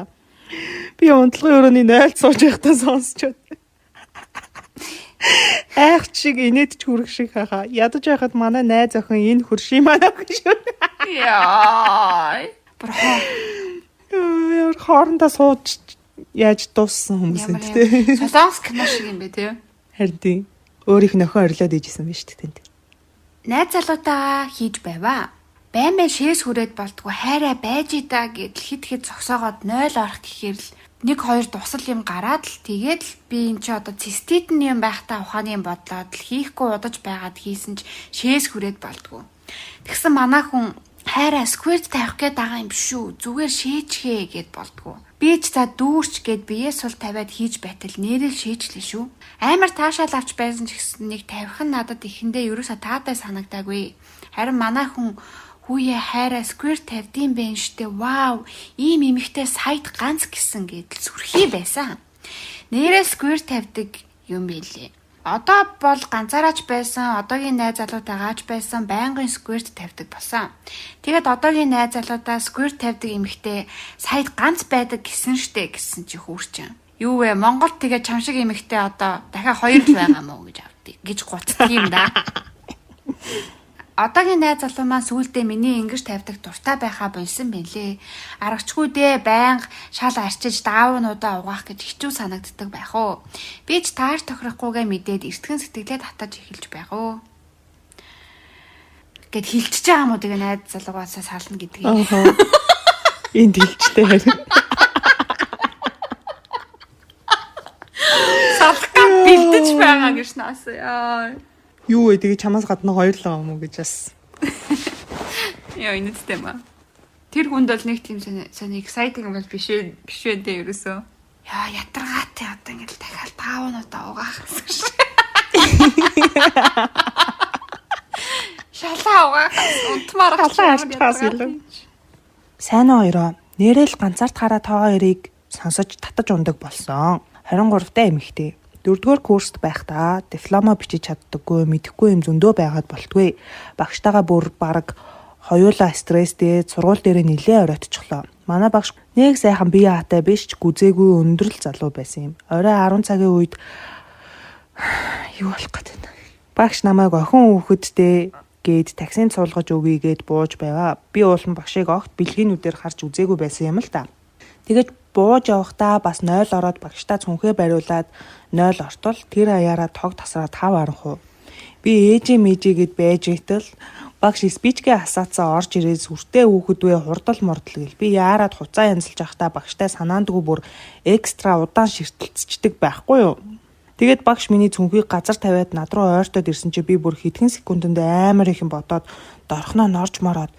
Би унтлагын өрөөний 0 сууж байхдаа сонсчод. Айх шиг инээд ч хүрэх шиг хаа. Ядаж байхад манай найз охин энэ хөрший манай гэж. Яа. Бро. Яа хоорондоо сууж яаж дууссан хүмүүс энэ тэ. Солонгос кино шиг юм бэ те. Харин тийм. Өөрийнх нь охин орилоод ижсэн биз дээ тэнд. Найз залуутаа хийж байваа. Баймаа шээс хүрээд болтгоо хайраа байж идаа гэдэл хит хит зогсоогоод 0 орох гэхээр л 1 2 тусал юм гараад л тэгээд л би эн чи одоо циститэн юм байхдаа ухааны юм бодлоод л хийхгүй удаж байгаад хийсэн ч шээс хүрээд болтгоо. Тэгсэн манаа хүн хайраа скверт тавих гээд байгаа юм биш үү? Зүгээр шээчхээ гэд болтгоо. Би ч за дүүрч гэд биеэ сул тавиад хийж байтал нэрэл шээжлээ шүү. Амар таашаал авч байсан ч гэсэн нэг тавих нь надад ихэндээ ерөөсө таатай санагдаагүй. Харин манаа хүн хүүе хайраа сквер тавьдсан байх штэ. Вау, ийм эмэгтэй сайт ганц гисэн гэдэл сүрхий байсан. Нэрээ сквер тавьдаг юм билээ. Одоо бол ганцаараач байсан, одоогийн найз залуутайгаач байсан, байнгын сквер тавьдаг болсон. Тэгээд одоогийн найз залуудаа сквер тавьдаг эмэгтэй сайт ганц байдаг гисэн штэ гэсэн чи хүүрчин. Юу вэ? Монголд тэгээ чам шиг эмэгтэй одоо дахиад 2 л байгаа мó гэж авдгийг гэж гуцдаг юм да. одоогийн найз залуу маань сүүлдээ миний ингэж тавьдаг дуртай байхаа болсон байлээ. Аргачгүй дээ байнга шал арчиж даавнуудаа угаах гэж хэцүү санагддаг байх уу. Би ч тааш тохирохгүйгээ мэдээд эртхэн сэтгэлээ татаж эхэлж байх уу. Гэт хилчиж байгаа юм уу тэгээ найз залуугаасаа сална гэдгийг. Энд хилчтэй харин. Салхаг бэлдэж байгаа гэж наасаа яа. Юу вэ тэгээ чамаас гадна хоёрлоо юм уу гэж бас. Яа инээдтэй маа. Тэр хүнд бол нэг тийм сони exciting бол биш ээ дээ ерөөсөө. Яа ятаргаатай одоо ингэ дахиад 5 минутаа угаах гэсэн шиг. Шалаа угаах унтмаар галаа илүү. Сайн уу хоёроо. Нэрэл ганцаард хараа тоо хоёрыг сонсож татаж ундаг болсон. 23 дахь эмэгтэй. 4-р курст байхдаа диплома бичиж чаддаггүй, мэдэхгүй юм зөндөө байгаад болтгүй. Багштайгаа бүр баг хоёулаа стресстэй сургууль дээр нилээ оройтчихлоо. Манай багш нэг сайхан бие хаатай биш ч гүзээгүй өндөрлөл залуу байсан юм. Орой 10 цагийн үед юу болох гээд байна. Багш намайг охин хүүхэдтэй гээд таксинд суулгаж өгье гэд бууж байгаа. Би уулан багшийг огт бэлгийнүүдээр харж үзээгүй байсан юм л та. Тэгэж бууж явахдаа бас 0 ороод багштаа цүнхээ бариулаад 0 ортол тэр аяараа тог тасраад 5 аранхуу. Би ээжээ мэжээгээд байж итэл багш спичгээ асаацаа орж ирээд сүртэй хүүхэдвэ хурдал мордол гэл би яарад хуцаа янзалж явахдаа багштай санаандгүй бүр экстра удаан ширтэлцчдэг байхгүй юу. Тэгээд багш миний цүнхийг газар тавиад над руу ойртоод ирсэн чи би бүр хэдхэн секундэд амар их юм бодоод дорхноо норж мороод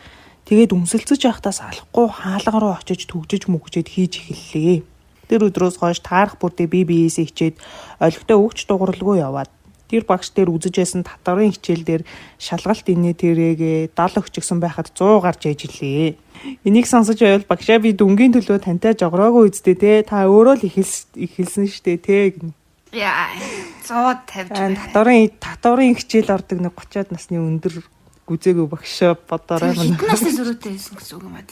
тэгээд өмсөлцөж явахдаа салахгүй хаалга руу очиж түгжиж мүгжээд хийж эхэллээ. Тэр өдрөөс хойш таарах бүрдээ би биеэсээ хичээд олигтой өгч дууралгүй яваад тэр багш дээр үзэжсэн татварын хичээл дээр шалгалт инээ тэрэгээ 70 өгчгсөн байхад 100 гарч ээж илээ. Энийг сонсож байвал багшаа би дүнгийн төлөө тантай жогроогүй үздэй те та өөрөө л ихэлсэн штэ те гэнэ. Яа 150 татварын хичээл ордог нэг 30-аад насны өндөр гүзээгүй багш бодорой мөн. Хэдэн насны зөрүүтэй байсан гэсэн үг юм аа.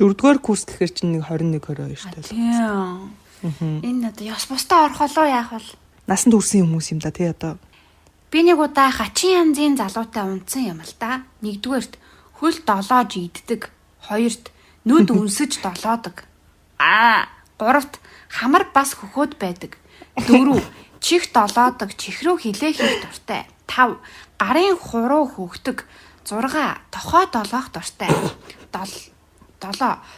4-р курс гэхэр чинь нэг 21 22 штэ. Тийм. Энэ одоо ёс бустаа орхолоо яах вэ? Насанд хүрсэн хүмүүс юм да тий одоо. Би нэг удаа хачин янзын залуутай унтсан юм л да. Нэгдүгээрт хөл долоож иддэг. Хоёрт нүд өнсөж долоодог. Гуравт хамар бас хөхөөд байдаг. 4 чих долоодог, чих рүү хилээ хийх дуртай. 5 гарын хуруу хөөгдөг. 6 тохой долоох дуртай. 7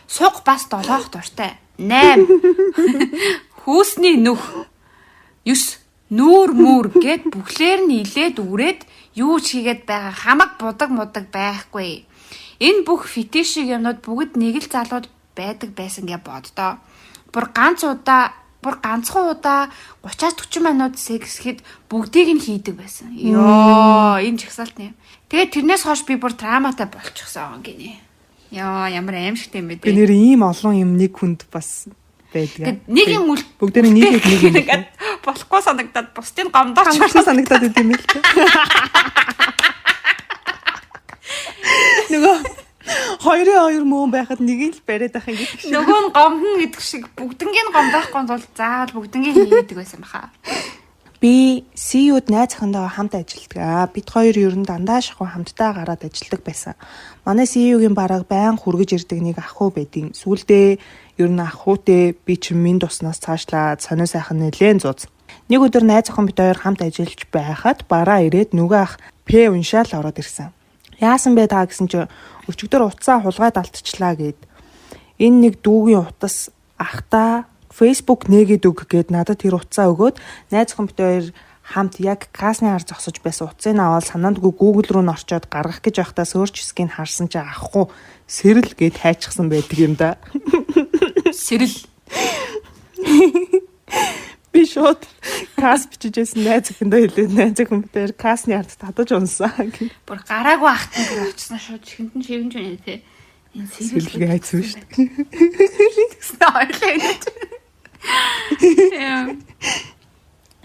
суг бас долоох дуртай. 8 хүүсний нүх. 9 нүүр мүр гэд бүхлээр нь илээд үрээд юу ч хийгээд байгаа хамаг будаг байхгүй. Энэ бүх фетишиг юмнууд бүгд нэг л залууд байдаг байсан гэж боддоо. Бүр ганцхан удаа 30-40 минут сексэхэд бүгдийг нь хийдэг байсан. Йоо, энэ жагсаалт нэ. Тэгээд тэрнээс хойш би бүр травматай болчихсон гинэ. Яа, ямар аимшигтэй юм бэ? Би нэр ийм олон юм нэг хүнд бас байдаг. Нэг юм бүгдээр нийлээд нэг юм болохгүй санагдаад бусдын гомдооч санагдаад идэм юм л та. Нөгөө хоёр мөн байхад нэг л бариад ах юм гэж. Нөгөө нь гомдно гэдэг шиг бүгднгийн гомдоохгүй бол заавал бүгднгийн хийдэг байсан баха. Би CEO-д найз охиндоо хамт ажилладаг. Бид хоёр ер нь дандаа шахуу хамтдаа гараад ажилладаг байсан. Манай CEO-гийн бараг байн хүргэж ирдэг нэг ах хүү байдیں۔ Сүүлдээ ер нь ах хүүтэй би ч минь туснаас цаашлаад сонио сайхан нэлээд зууц. Нэг өдөр найз охин бид хоёр хамт ажиллаж байхад бараа ирээд нөгөө ах П уншаал ороод ирсэн. Яасан бэ та гэсэн чи өчигдөр утсаа хулгайд алдчихлаа гэд. Энэ нэг дүүгийн утас ахта Facebook нэгэд өг гэд надад тэр утсаа өгөөд найз охин бид хоёр хамт яг касны ар зогсож байсан утсыг аваад санаандгүй Google руу н орчоод гаргах гэж байхдаа search скин харсан чи ахгүй сэрэл гэд хайчихсан байдаг юм да. Сэрэл. Би шууд кас бичижсэн найз охиндоо хэлээд найз охин бид хоёр касны ард татаж унсан. Бүр гараагүй ахтан гэр очсон шууд чихэнд нь шивэнж байна те. Энэ сэрэлгээ хайцсан шүү дээ.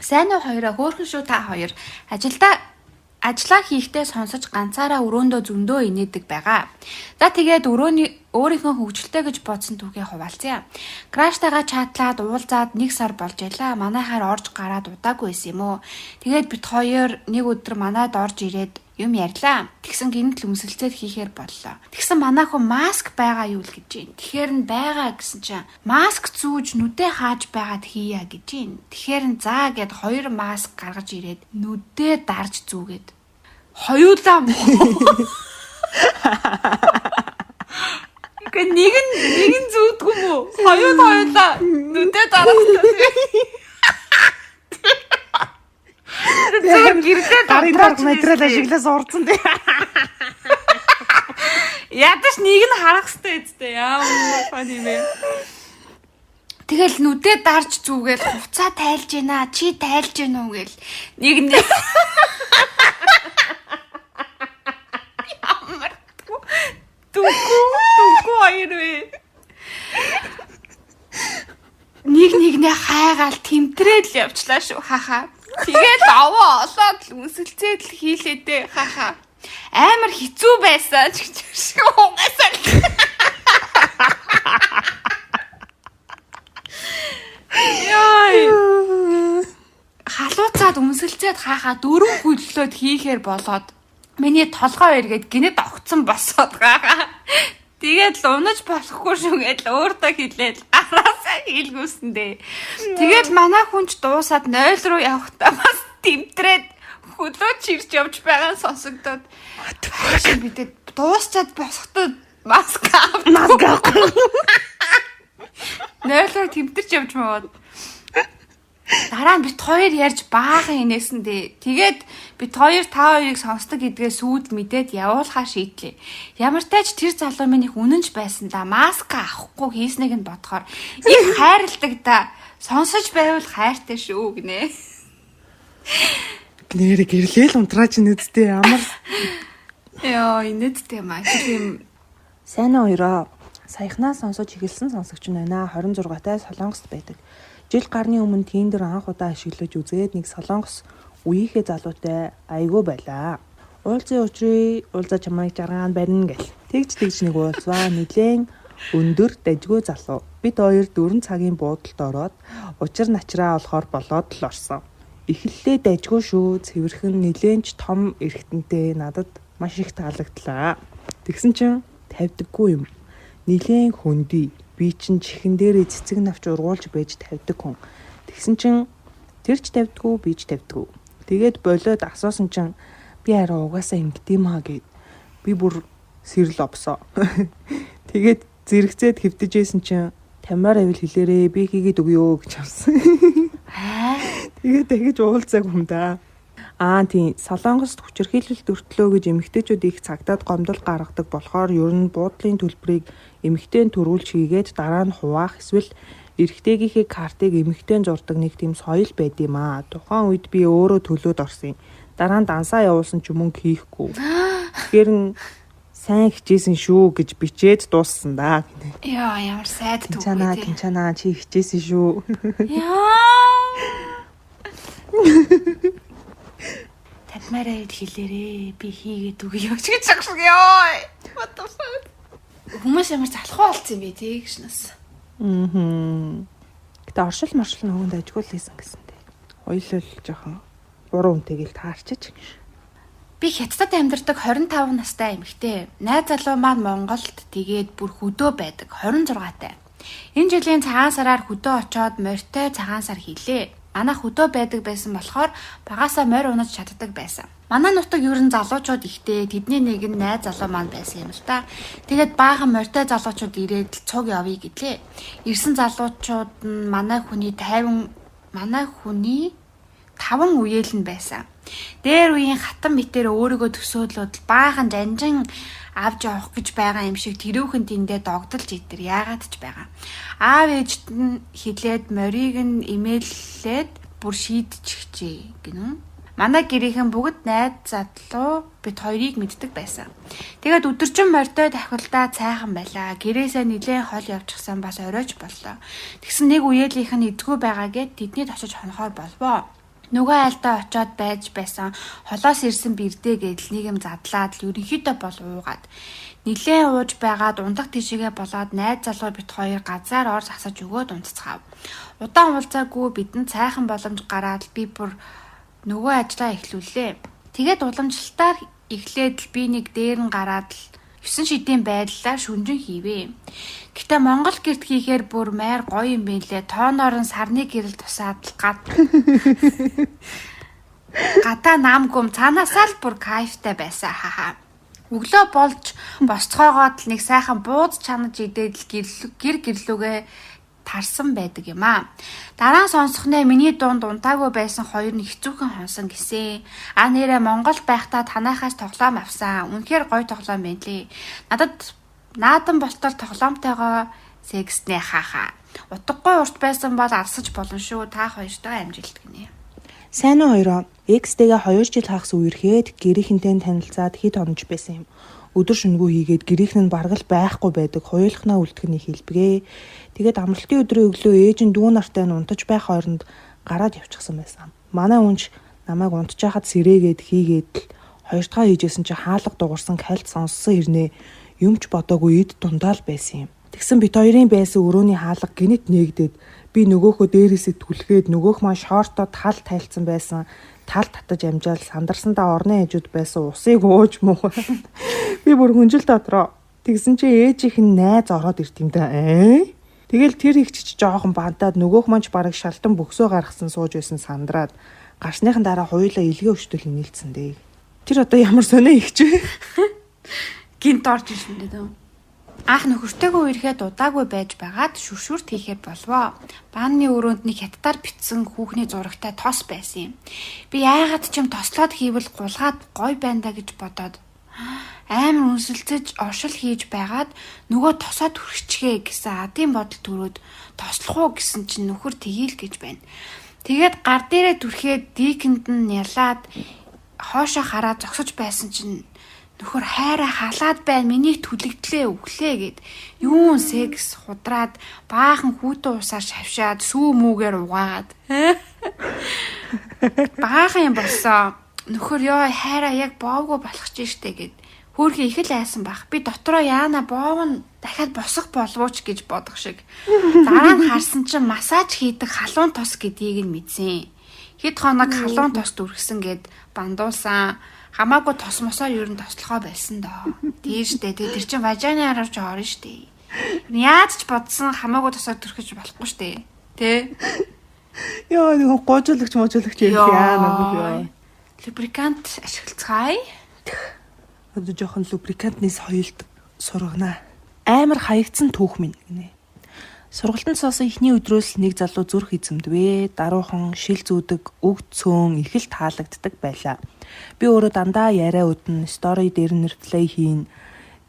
Сайн уу хоёроо хөөрхөн шүү та хоёр. Ажлаа хийхдээ сонсож ганцаараа өрөөндөө зөндөө инээдэг байгаа. За тэгээд өөрийнхөө хөгжилтэй гэж бодсон түүхээ хуваалцъя. Краштайгаа чатлаад уулзаад 1 сар болж байлаа. Манайхаар орж гараад удаагүй байсан юм уу. Тэгээд бид хоёр нэг өдөр манайд орж ирээд юм ярьлаа. Тэгсэн гинт л өмсөлцөд хийхээр боллоо. Тэгсэн манай хүн маск байгаа юу л гэж юм. Тэгэхээр нь байгаа гэсэн чинь маск зүүж нүдээ хааж байгаад хийя гэж юм. Тэгэхээр нь заа гэд 2 маск гаргаж ирээд нүдээ дарж зүүгээд хоёулаа нэг нь зүүдгүй мүү? Хоёулаа нүдээ дарахтай. Тэр гэрдээ дарга материал ашиглаж урдсан тий. Ядаж нэг нь харах хэрэгтэй үстэй. Ямар фани бэ. Тэгэл нүдээ дарж зүгээл хувцаа тайлж гинэ. Чи тайлж гинэ үү гэл. Нэг нь ямар Түггүй хоёр вэ. Нэг хайгаал тэмтрээд л явчлаа шүү хахаа. Тэгээд аваа олоод л үнсэлцээд л хийлээдээ хахаа. Амар хэцүү байсан ч гэж шиг угаасаа. Яй. Халууцаад үнсэлцээд хахаа 4 хөдлөлөд хийхээр болоод миний толгой эргээд гинэд огцсон босоод гаага. Тэгээд л унаж болохгүй шүүгээд л өөртөө хэлээд араасаа хийлгүүсэндээ. Тэгээд манай хүнч дуусаад 0 руу явахдаа бас тэмтрээд хөлөөч ирж явж байгаа сонсогдоод хаашаа бидэд дуусчаад босохдоо маск авахгүй. 0 руу тэмтэрч явж маад. Дараа нь бит хоёр ярьж баахан инээсэндээ. Тэгээд бит хоёр та хоёрыг сонсдог гэдгээ сүйд мэдээд явуулахаа шийдлээ. Ямар ч тач тэр залуу минь их үнэнч байсан да. Маск авахгүй хийснийг нь бодохоор их хайрладаг да. Сонсож байвал хайртай шүү гинэ. Нэр гэрлээл унтраач нэдтэй ямар Яа, инээдтэй маа. Тийм сайн уу хоёроо. Саяхнаа сонсож эхэлсэн сонсогч нь байна. 26-тай Солонгост байдаг. Жил гарны өмнө Tinder анх удаа ашиглаж үзээд нэг Солонгос үеийнхээ залуутай айгүй байлаа. Уулзын учрыг уулзаа чамайг жаргаан барина гэл. Тэгж нэг уулзваа нилээн өндөр дажгүй залуу. Бид хоёр 4 цагийн буудалд ороод учир начраа олохоор болоод л орсон. Эхлэлээ дажгүй шүү. Цэвэрхэн нилээнч том эргэтэнтэй надад маш их таалагдлаа. Тэгсэн чинь тавьдаггүй юм. Нилээн хөндөй. Би чинь чихэн дээрээ цэцэг навч ургуулж байж тавьдаг хүн. Тэгсэн чинь тэр ч тавьдгүй, би ч тавьдгүй. Тэгээд болоод асуусан чинь би арай угаасаа ингэдэм аа гэд. Би бүр сэрэл овсоо. Тэгээд зэрэгцээд хэвдэжсэн чинь тамаар авил хэлээрээ би хийгээд өгөө гэж авсан. Тэгээд дахиж уулзааг юм да. Тийм Солонгост хүчирхийлэл төртлөө гэж эмэгтэйчүүд их цагдаад гомдол гаргадаг болохоор ер нь буудлын төлбөрийг эмэгтэйн төрүүлж хийгээд дараа нь хуваах эсвэл эрэгтэйгийнхээ картыг эмэгтэйн зурдаг нэг тийм соёл байд юм аа. Тухайн үед би өөрөө төлөөд орсон юм. Дараа нь дансаа явуулсан ч мөнгө хийхгүй. Тэгэхээр сайн хичээсэн шүү гэж бичээд дууссан да. Яа, ямар сайд түүх. Тинчанаа чи хичээсэн шүү. Яа. Татмаараа хэлээрээ би хийгээд өгье гэж загшиг ёо. Хүмүүс ямар залхуу болсон юм бэ тий гişнэс. Гэтэ оршил маршил нөгөөнд ажгүй л хийсэн гэсэнтэй. Хоёулаа жоохон буруу үнтэйг л таарчиж. Би Хятадд амьдардаг 25 настай эмэгтэй. Найз залуу маань Монголд тэгээд бүр хөдөө байдаг 26-тай. Энэ жилийн цагаан сараар хөдөө очоод морьтой цагаан сар хийлээ. Манай хөдөө байдаг байсан болохоор багасаа морь унаж чаддаг байсан. Манай нутаг ер нь залуучууд ихтэй, тэдний нэг нь найз залуу маань байсан юм л та. Тэгээд баахан морьтой залуучууд ирээд цуг явъя гэдлээ. Ирсэн залуучууд нь манай хүний 5 үеэл нь байсан. Дээр үеийн хатан мэтэр өөрийгөө төсөөлөд баахан жанжин авч явах гэж байгаа юм шиг тэрүүхэн тэндээ догдолж идэр яагаад ч байгаа. Аав ээжт нь хилээд морийг нь имэйллээд бүр шийдчихжээ гинүн. Манай гэрийнхэн бүгд найз залуу бид хоёрыг мэддэг байсан. Тэгээд өдөржин морьтой тахилдаа цайхан байлаа. Гэрээсээ нилээн хол явчихсан бас оройч боллоо. Тэгсэн нэг үеэлийнх нь эзгүй байгаа гэд тэднийд очиж хонохоор болвоо. Нөгөө айлдаа очиод байж байсан холоос ирсэн бэрдээ гэдэл нэг юм задлаад л ерөнхийдөө бол уугаад нилээн ууж байгаад ундаг тийшээгээ болоод найз залуу бит хоёр газар орс асаж өгөөд унтцгаав. Удаан уулзаагүй бидэнд цайхан боломж гараад би бүр нөгөө ажлаа эхлүүлээ. Тэгээд уламжлалтаар эхлээд л би нэг дээр нь гараад л 9 шидийн байдлаар шүнжин хийвээ. Гэтэ Монгол гэрт хийхээр бүр майр гоё юм бэлээ. Тооноор нь сарны гэрэл тусаад л гадаа наамгүм цаанаасаа л бүр кайфтай байсан хаа. Өглөө болж босцоогоод л нэг сайхан бууз чанаж идээд л гэр гэрлүүгээ тарсан байдаг юм аа. Дараа нь сонсохнээ миний дунд унтаагүй байсан хоёр нь хэцүүхэн хонсон гисэн. Нэрээ Монгол байхдаа танаахаас тоглоом авсан. Үнэхээр гоё тоглоом байна лээ. Надад наадан болтол тоглоомтойгоо секснэ хаа. Утгагүй урт байсан бол алсаж болно шүү. Та хоёртойгоо амжилт гинэ. Сайн уу хоёроо? X-тэйгээ 2 жил хагас үерхэд гэрийнхэнтэй танилцаад хэд онож байсан юм. Өдөр шөнөгүй хийгээд гэрийнх нь баргал байхгүй байдаг. Хуйлахнаа үлдэхний хэлбэгээ. Тэгээд амралтын өдрийн өглөө ээж нь дүү нартай нь унтаж байх хооронд гараад явчихсан байсан. Манай үнч намайг унтж хахад сэрээгээд хийгээд л хоёр дахь хийжсэн чи хаалга дуурсан кальт сонссон хэрнээ юмч бодоогүй эд дундаал байсан юм. Тэгсэн бит хоёрын байсан өрөөний хаалга гинэт нээгдээд би нөгөөхөө дээрээсээ түлхээд нөгөөх маань шортоо тал тайлцсан байсан. Тал татаж амжаал сандарсандаа орны хажууд байсан усыг ууж муу. Би бүр хүнжил дотроо. Тэгсэн чи ээжийнх нь найз ороод ирт юм да. Тэгэл тэр ихч жоохон бантаад нөгөөх манч бараг шалтан бөксөө гаргасан сууж байсан сандраад гарсныхан дараа хоёулаа илгээ өчтөл нийлцсэн дээ. Тэр одоо ямар сонио ихч вэ? Гинт орж ирсэн дээ. Анх нөхөртэйгөө ирэхэд удаагүй байж байгаад шүршүрт хийхээр болвоо. Бааны өрөөнд нэг хятадаар битсэн хүүхний зурагтай тос байсан юм. Би яагаад ч юм тослоод хийвэл гулгаад гой байна да гэж бодоод амар үнсэлцэж оршил хийж байгаад нөгөө тосоод хүрчихээ гэсэн адын бодол төрөөд тослох уу гэсэн чинь нөхөр тгийл гэж байна. Тэгээд гар дээрээ түрхээд дийкэнд нь ялаад хоошоо хараад зогсож байсан чинь нөхөр хайраа халаад байна. Миний түлэгдлээ өглөө гэд юун секс худраад баахан хүүтэн усаар шавшаад сүү мүүгээр угаагаад баахан юм болсон. Нөхөр ёо хайраа яг боовгүй болох ч штэ гэд хөөрхөн их л айсан бах. Би дотроо яана боов нь дахиад босох болвооч гэж бодох шиг. Дараа нь харсан чинь массаж хийдэг халуун тос гэдгийг нь мэдсэн. Хэд хоног халуун тос дүрхсэн гэд бандуулсан. Хамаагүй тос мосоор ер нь тослохоо байсан доо. Тийштэй тэр чинь важаны араар ч орно штэ. Яаж ч бодсон хамаагүй тосоор төрөхөж болохгүй штэ. Тэ? Яа нэг гожуулагч можуулагч юм яа. Лубрикант ашиглацгаая. Одоо жоохон лубрикантны соёлд сургана. Амар хаягдсан түүх минь гинэ. Сургалтанд суусан эхний өдрөөс нэг залуу зүрх эзэмдвэ. Даруухан шил зүүдэг, үг цөөн их л таалагддаг байлаа. Би өөрөө дандаа яриа өдөн, стори дээр нь реплей хийн.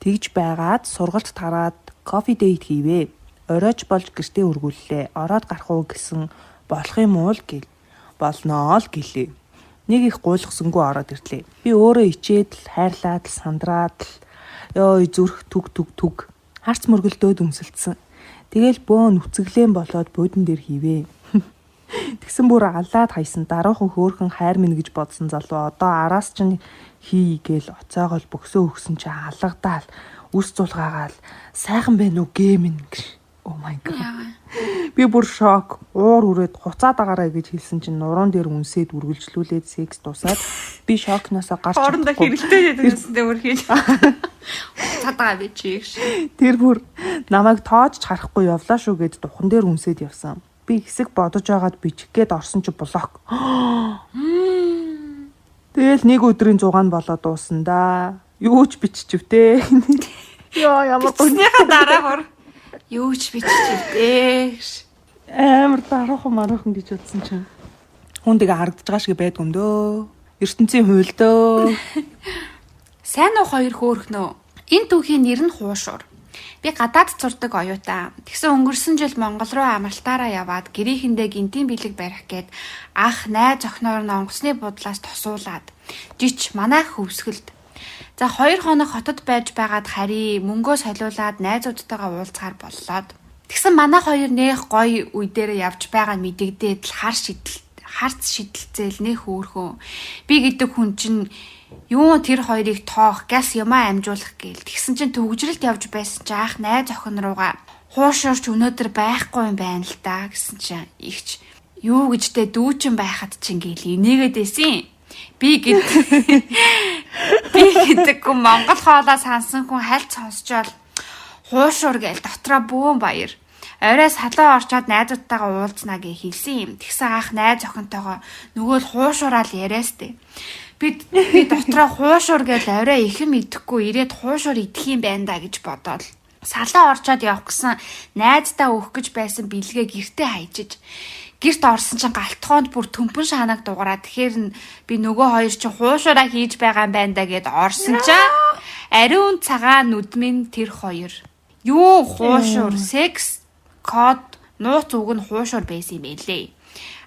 Тэгж байгаад сургалт тараад кофе дейт хийвээ. Оройч болж гэртээ өргүүллээ. Ороод гарах уу гэсэн болох юм уу л гэл. Болноо л гэлээ. Нэг их гуйлгсангүй ороод ирлээ. Би өөрөө ичээд л хайрлаад л сандраад л ёо зүрх түг. Харц мөргөлдөөд өмсөлдсөн. Тэгэл бөөн нүцэглэн болоод буудан дээр хийвээ. Тэгсэн бүр алаад хайсан даруухан хөөхөн хайр минь гэж бодсон залуу одоо араас чинь хий гээл оцоогоол бөксөө өгсөн чи алгадаал үс зулгаагаал сайхан байна уу гэм гэж. Oh my god. Би бүр шок. Уур үрээд хуцаад агараа гэж хэлсэн чинь нуруунд дээр үнсээд үргэлжлүүлээд секс дуусаад би шокноосоо гарч хоорондоо хэрэлдээд байсан өөр хийж. Цадагаа би чийгш. Тэр бүр намайг тоож харахгүй явлаа шүү гэд духан дээр үнсээд явсан. Би хэсэг бодож байгаад бичих гээд орсон чи блок. Тэгэл нэг өдрийн 6 нь болоод дуусан да. Юу ч биччихвтээ. Яа ямар гоньяха дараа хор. Юу ч биччихвтээ. Амар дараахан гэж бодсон чинь. Хүн тэгээ харагдаж байгаа шиг байдг юм дөө. ертөнцийн хуйлдөө. Сайн уу хоёр хөөрхнөө. Энэ түүхийн нэр нь Хуушуур. Би гадаад зурдаг оюутан. Тэгсэн өнгөрсөн жил Монгол руу амралтаараа яваад гэрээхэндээ гинтийн бэлэг барих гээд ах найз охиноор нь онгоцны будлаас тосуулаад жич манайх хөвсгөлд. За 2 хоног хотод байж байгаад хари мөнгөө солиулаад найзуудтайгаа уулзахаар боллоо. Тэгсэн манай хоёр нэх гоё үе дээр явж байгаа мэдэгдээд л харц шидэлцээл нэх хөөрхөн. Би гэдэг хүн чинь юу тэр хоёрыг тоох, газ юмаа амжуулах гээл. Тэгсэн чинь төгжрэлт явж байсан чи ах найз охин руугаа хуушуурч өнөөдөр байхгүй юм байна л да гэсэн чинь ихч юу гэжтэй дүүчин байхад чинь гээл инээгээд байсан. Би гэдэггүй Монгол хоолоо сансан хүн хальт сонсчвал хуушуур гээл дотроо бүүн баяр. Орой салуу орчоод найзуудтайгаа уулзнаа гэж хэлсэн юм. Тэгсэн анх найз охинтойгоо нөгөө л хуушуураад яриастэй. Би дотроо хуушуур гээл орой ихэн идэхгүй ирээд хуушуур идэх юм байна да гэж бодоод салаа орчоод явах гэсэн найздаа өөх гэж байсан бэлгээ гэртээ хайжиж гэрт орсон чинь галтгоонд бүр төмпөн шаанаг дугаараа тэгэхээр би нөгөө хоёр чинь хуушураа хийж байгаа юм байна да гэд орсон чинь ариун цагаан нүдмийн тэр хоёр юу хуушур секс код нууц үг нь хуушур байсан юм байлээ.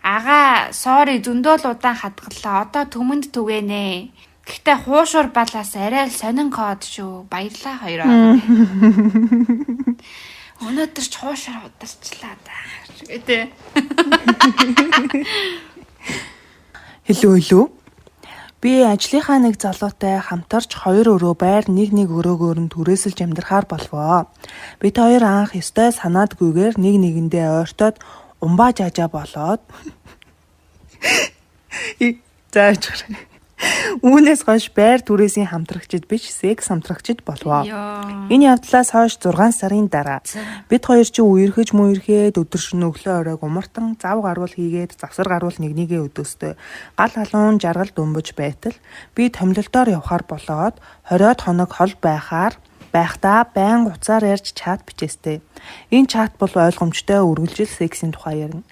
Ага sorry зөндөө л удаан хадгаллаа. Одоо төмөнд түгэнэ. Гэхдээ хуушур балаас арай л сонин код шүү. Баярлаа хоёроо. Өнөөдөр ч хуушур ударчлаа да. Гэтэ. Хэлүү. Би ажлынхаа нэг залуутай хамтарч хоёр өрөө байр нэг өрөөгөөр нь түрээсэлж амьдрахаар болвоо. Бид хоёр анх ёстой санаадгүйгээр нэг нэгэндээ ойртоод умбаа жаажаа болоод зааж үүнээс хойш байр түрээсийн хамтрагчид биш секс хамтрагчид болвоо. Энэ явдлаас хойш 6 сарын дараа бид хоёр чи үерхэж мүерхэд өдөр шөнө өглөө оройг умартан зав гаруул хийгээд завсар гаруул нэгнийгээ өдөөстэй гал халуун жаргал дөнбөж байтал би томилолтоор явхаар болоод 20-од хоног хол байхдаа байн уцаар ярьж чат бичээстэй. Энэ чат бол ойлгомжтой үргэлжил сексийн тухай ярина.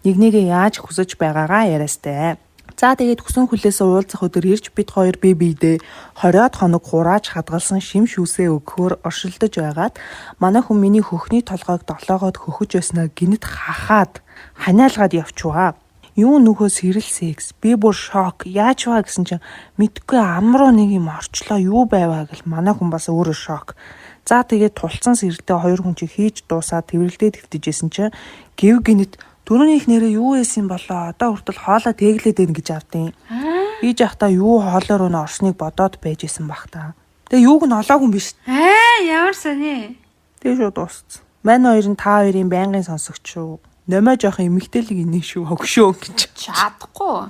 Нэгнийгээ яаж хүсэж байгаагаа яриастай. За тэгээд хүсэн хүлээсээ уулзах өдөр ирж бид хоёр бие биедээ 20-од хоног хурааж хадгалсан шим шүүсээ өгөхөөр оршилдож байгаад манай хүн миний хөхний толгойг долоогоод хөхөж байснаа гинэт хахаад ханиалгаад явчваа. Юу нөхөө сэрэл секс. Би бүр шок. Яаж ваа гэсэн чинь мэдгүй амруу нэг юм орчлоо юу байваа гэл манай хүн бас өөрөө шок. За тэгээд тулцсан сэрэлтэй хоёр хүн чи хийж дуусаад тэрвэрлдээ твтижсэн чинь гів гинэт дөрөвнийх нэрээ юу байсан болоо одоо хүртэл хоолоо тэглээд байна гэж авдیں۔ Хийж явахдаа юу хоолоор өнө орсныг бодоод байж исэн бах та. Тэгээ юуг нь олоогүй юм биш. Ямар сони. Тэгээ шууд дууссан. Мань хоёр нь та хоёрын байнгын сонсогч шүү. Нэмэ жоох эмэгтэйлэг инээ шүү хогшөө гэж. Чадахгүй.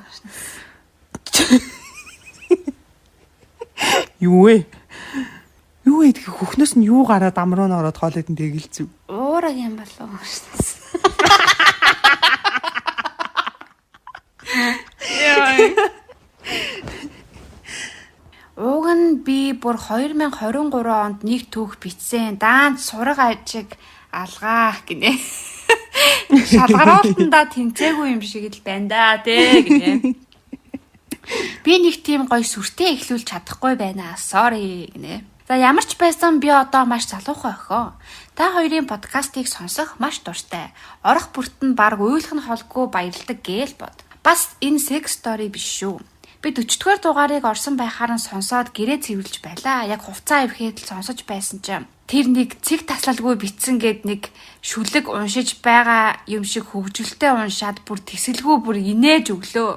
Юу вэ? Юу вэ? Хөхнөөс нь юу гараад амруу нь ороод хоол идэн тэгэлцв. Уураг юм болов. Уг нь би бүр 2023 онд нэг түүх бичсэн. Даанд сураг ажиг алгаа гинэ. Шалгаруултандаа тэмцээгүй юм шиг л байна да тий гинэ. Би нэг тийм гоё сүртэй эхлүүлж чадахгүй байна. Sorry гинэ. За ямар ч байсан би одоо маш залуухан охин. Та хоёрын подкастыг сонсох маш дуртай. Орох бүрт нь баг уйлах нь холгүй баярлдаг гээл бод. Бас энэ секс стори биш шүү. Би 40-р дугаарыг орсон байхаар нь сонсоод гэрээ цэвэрлж байлаа. Яг хувцас авихэд л сонсож байсан чинь тэр нэг цэг таслалгүй битсэн гэд нэг шүлэг уншиж байгаа юм шиг хөвгөлтэй уншаад бүр тэсэлгүй бүр инээж өглөө.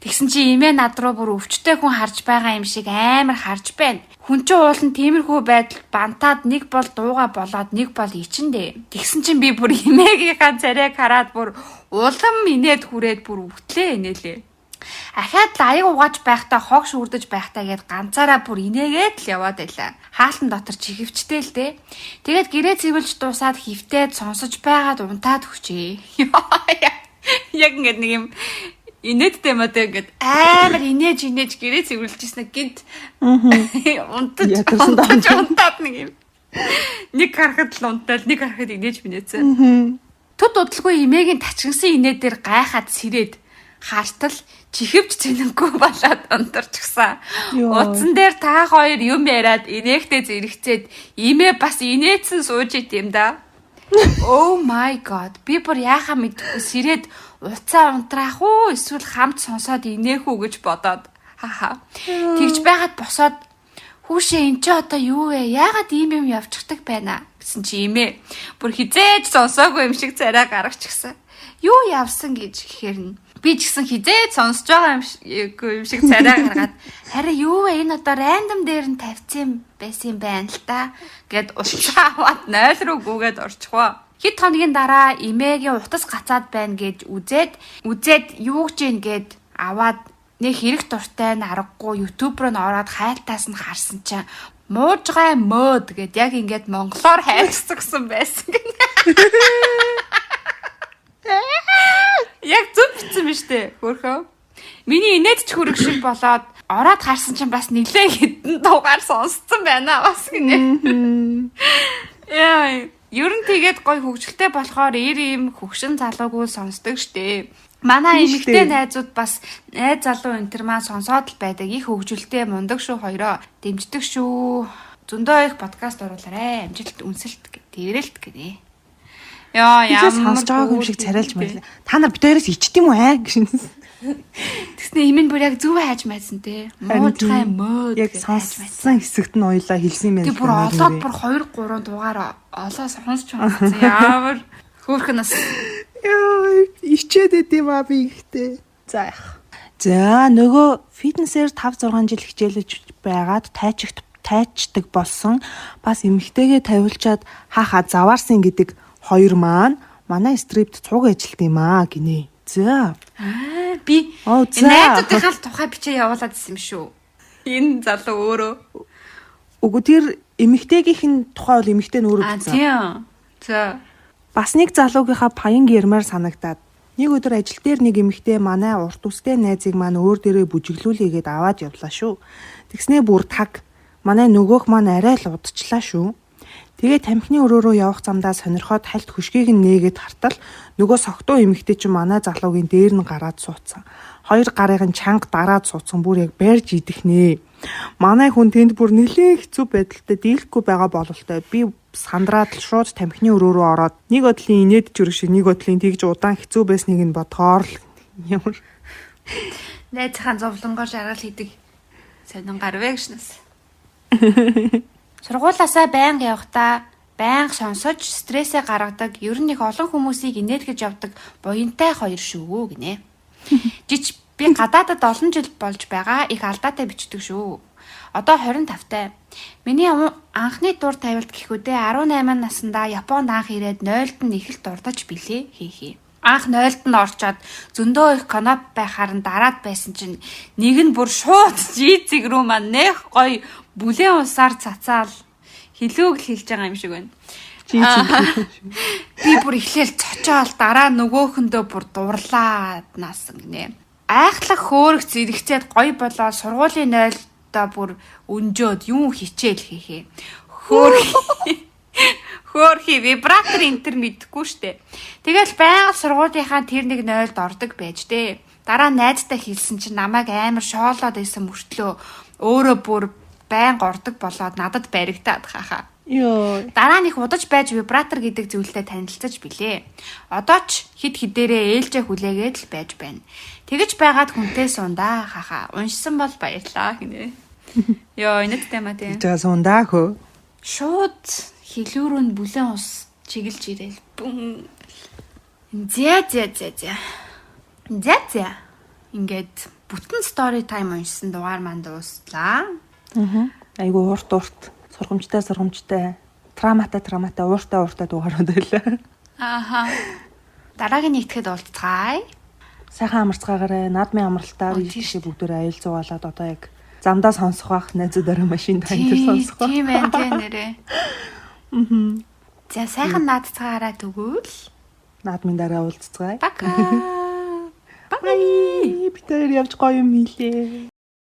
Тэгсэн чи имээ над руу бүр өвчтэй хүн харж байгаа юм шиг амар харж байна. Хүн чинь уулын тиймэрхүү байдал бантаад нэг бол дууга болоод нэг бол ичэндээ. Тэгсэн чинь би бүр имээгийнхаа царайг хараад бүр улам инээд хүрээд бүр өвтлээ инээлээ. Ахаад аяг угааж байхдаа хог шүрдэж байхдаа гээд ганцаараа бүр инээгээд л яваад байлаа. Хаалтан дотор чихвчтэй л дээ. Тэгээд гэрээ цэвэрлж дуусаад хөвтөөд сонсож байгаад унтаад хүчээ. Яг ингэ нэг юм инээдтэй мөдөө ингээд амар инээж гэрээ цэвэрлжсэн гинт. Унтаад нэг юм. Нэг харахад л унтаал, нэг харахад инээж бинээсэн. Төд удалгүй имээгийн тачигсан инээ дээр гайхаад сэрээд хартал чихвч цэнэнгүй болоод унтарчихсан. Утсан дээр та хоёр юм яриад инээхтэй зэрэгцээд имээ бас инээдсэн сууж ит юм да. Oh my god. Би бүр яахаа мэдгүй сэрээд уцаа унтраах уу эсвэл хамт сонсоод инээх үү гэж бодоод хаха. Тэгж байгаад босоод хүүшээ эн чи одоо юу вэ? Яагаад ийм юм явчихдаг байна гэсэн чи имээ. Бүр хизээж сонсоогүй юм шиг царай гаргачихсан. Юу явсан гэж гэхээр нь би ч гэсэн хизээд сонсож байгаа юм шиг царай гаргаад харин юу вэ энэ одоо рандом дээр нь тавьсан байсан байна л та гэд уцаа аваад 0 руу гүгээд орчихвоо. Хэд хоногийн дараа имээгийн утас гацаад байна гэж үзээд юуг ч ийн гэд аваад нэг хэрэг дуртай нь аргагүй YouTube руу н ороод хайлтаас нь харсан чинь муужгай мод гэд яг ингээд монголоор хайрцагсан байсан гэнэ. Яг зүг бичсэн биз дээ. Хөрхөө. Миний инээд ч хүрэг шиг болоод ороод харсан чинь бас нилээ хитэн дугаар сонсцсон байна бас гинэ. Яа, ер нь тэгээд гой хөвгөлтэй болохоор ийм хөвгшин залуугүй сонсдог штэ. Манай эмэгтэй найзууд бас найз залуу энтер маань сонсоод л байдаг. Их хөвгөлтэй мундаг шүү хоёроо. Дэмждэг шүү. Зөндөө их подкаст оруулаарэ. Амжилт үнсэлт тэрэлт гинэ. Яа, ямар сонсож байгаа юм шиг царайлж байна. Та нар бид хоёроос ичт юм уу аа гэж. Тэснэ имэн бүр яг зүв хайж майсан те. Муужгай мод яг сонссон хэсэгт нь ойлоо хэлсэн юм байна. Тэг бүр олоод бүр 2 3 дугаар олоо сонсч байгаа. Ямар хөөрхнөөс. Яа, ичээд идэм аа би ихтэй. За яах. За нөгөө фитнесээр 5 6 жил хичээлж байгаад тайчдаг болсон. Бас эмэгтэйгээ тавиулчаад хаахаа заваарсан гэдэг хоёр маань манай стрипт цуг ажилт юм аа гинэ. За. Би найзуудынхаа тухай бичээ явуулаад ирсэн юм шүү. Энэ залуу өөрөө. Үгүй тэр эмэгтэйгийнхэн тухай бол эмэгтэй нь өөрөө бичсэн. Тийм. За. Бас нэг залуугийнхаа паянг ярмаар санагдаад нэг өдөр ажил дээр нэг эмэгтэй манай урт үстэй найзыг маань өөр дээрээ бүжиглүүлээгээд аваад явлаа шүү. Тэгснээ бүр таг манай нөгөөх маань арай л удчихлаа шүү. Тэгээ тамхины өрөө рүү явах замдаа сонирхоод хальт хөшгийг нь нээгээд хартал нөгөө согтуу эмэгтэй чинь манай залуугийн дээр нь гараад суудсан. Хоёр гарыг нь чанга дараад суудсан бүр яг байрж идэх нэ. Манай хүн тэнд бүр нэлээ хэцүү байдалтай дийлэхгүй байгаа бололтой. Би сандраад шууд тамхины өрөө рүү ороод нэг бодлын инээд жүрэг шиг нэг бодлын тэгж удаан хэцүү байсныг нь бодохоор л ямар найзхан зовлонгоор шаргал хийдэг сонин гарвэ гэшнэс. Сургуулаасаа байнга явахдаа байнга сонсож стрессээ гаргадаг ер нь их олон хүмүүсийг инээлгэж явдаг буянтай хоёр шүү гинэ. Жич би гадаадад олон жил болж байгаа их алдаатай бичдэг шүү. Одоо 25-тай. Миний анхны дур тавилт гэхүүдээ 18 наснда Японд анх ирээд 0-д нь их л дурдаж билээ. Хээ. Анх 0-д нь орчоод зөндөө их коноп байхаар нь дараад байсан чинь нэг нь бүр шууд жийцэг рүү маань нэх гоё бүлээн усаар цацаал хилүүг хэлж байгаа юм шиг байна. Би бүр ихлээл цочоол дараа нөгөөхөндөө бүр дурлаад наасан гинэ. Айхлах хөөрөх зэрэгцээд гоё болоо сургуулийн 0-доо бүр өнжөөд юм хичээл хийхээ. Хөөрхи вибратор энтер мэдхгүй штэ. Тэгэл байгаль сургуулийнхаа тэр нэг 0-д ордог байж дээ. Дараа найзтай хэлсэн чинь намайг амар шоолоод байсан мөртлөө өөрөө бүр байнга ордог болоод надад баригдаад хахаа. Йоо. Дараа нь их удаж байж вибратор гэдэг зүйлтэй танилцаж билээ. Одоо ч хид хідээрээ ээлжээ хүлээгээд л байж байна. Тэгэж байгаад хүнтэй сундаа хахаа. Уншсан бол баярлаа гинэ. Йоо, инэттэй маа тийм. За сундаа хөө. Шууд хилүүрөө нь бүлээн ус чиглэж ирээл. За. Ингээд бүтэн story time уншсан дугаар манд дууслаа. Айгу урт сургамжтай травматай ууртай дугаарууд байлаа. Дараагийн нэгтгэхэд уулзцгаая. Сайхан амарцгаагаарай. Наадмын амралтаар ийшээ бүгдөө аюулзуугаалаад одоо яг замдаа сонсох бах найзуудаараа машин тайнтер сонсох бах. Тийм байна тийм нэрээ. За сайхан наадцгаараа тэгвэл наадмын дараа уулзцгаая. Бака. Бай. Би тэр явж гоё юм хийлээ.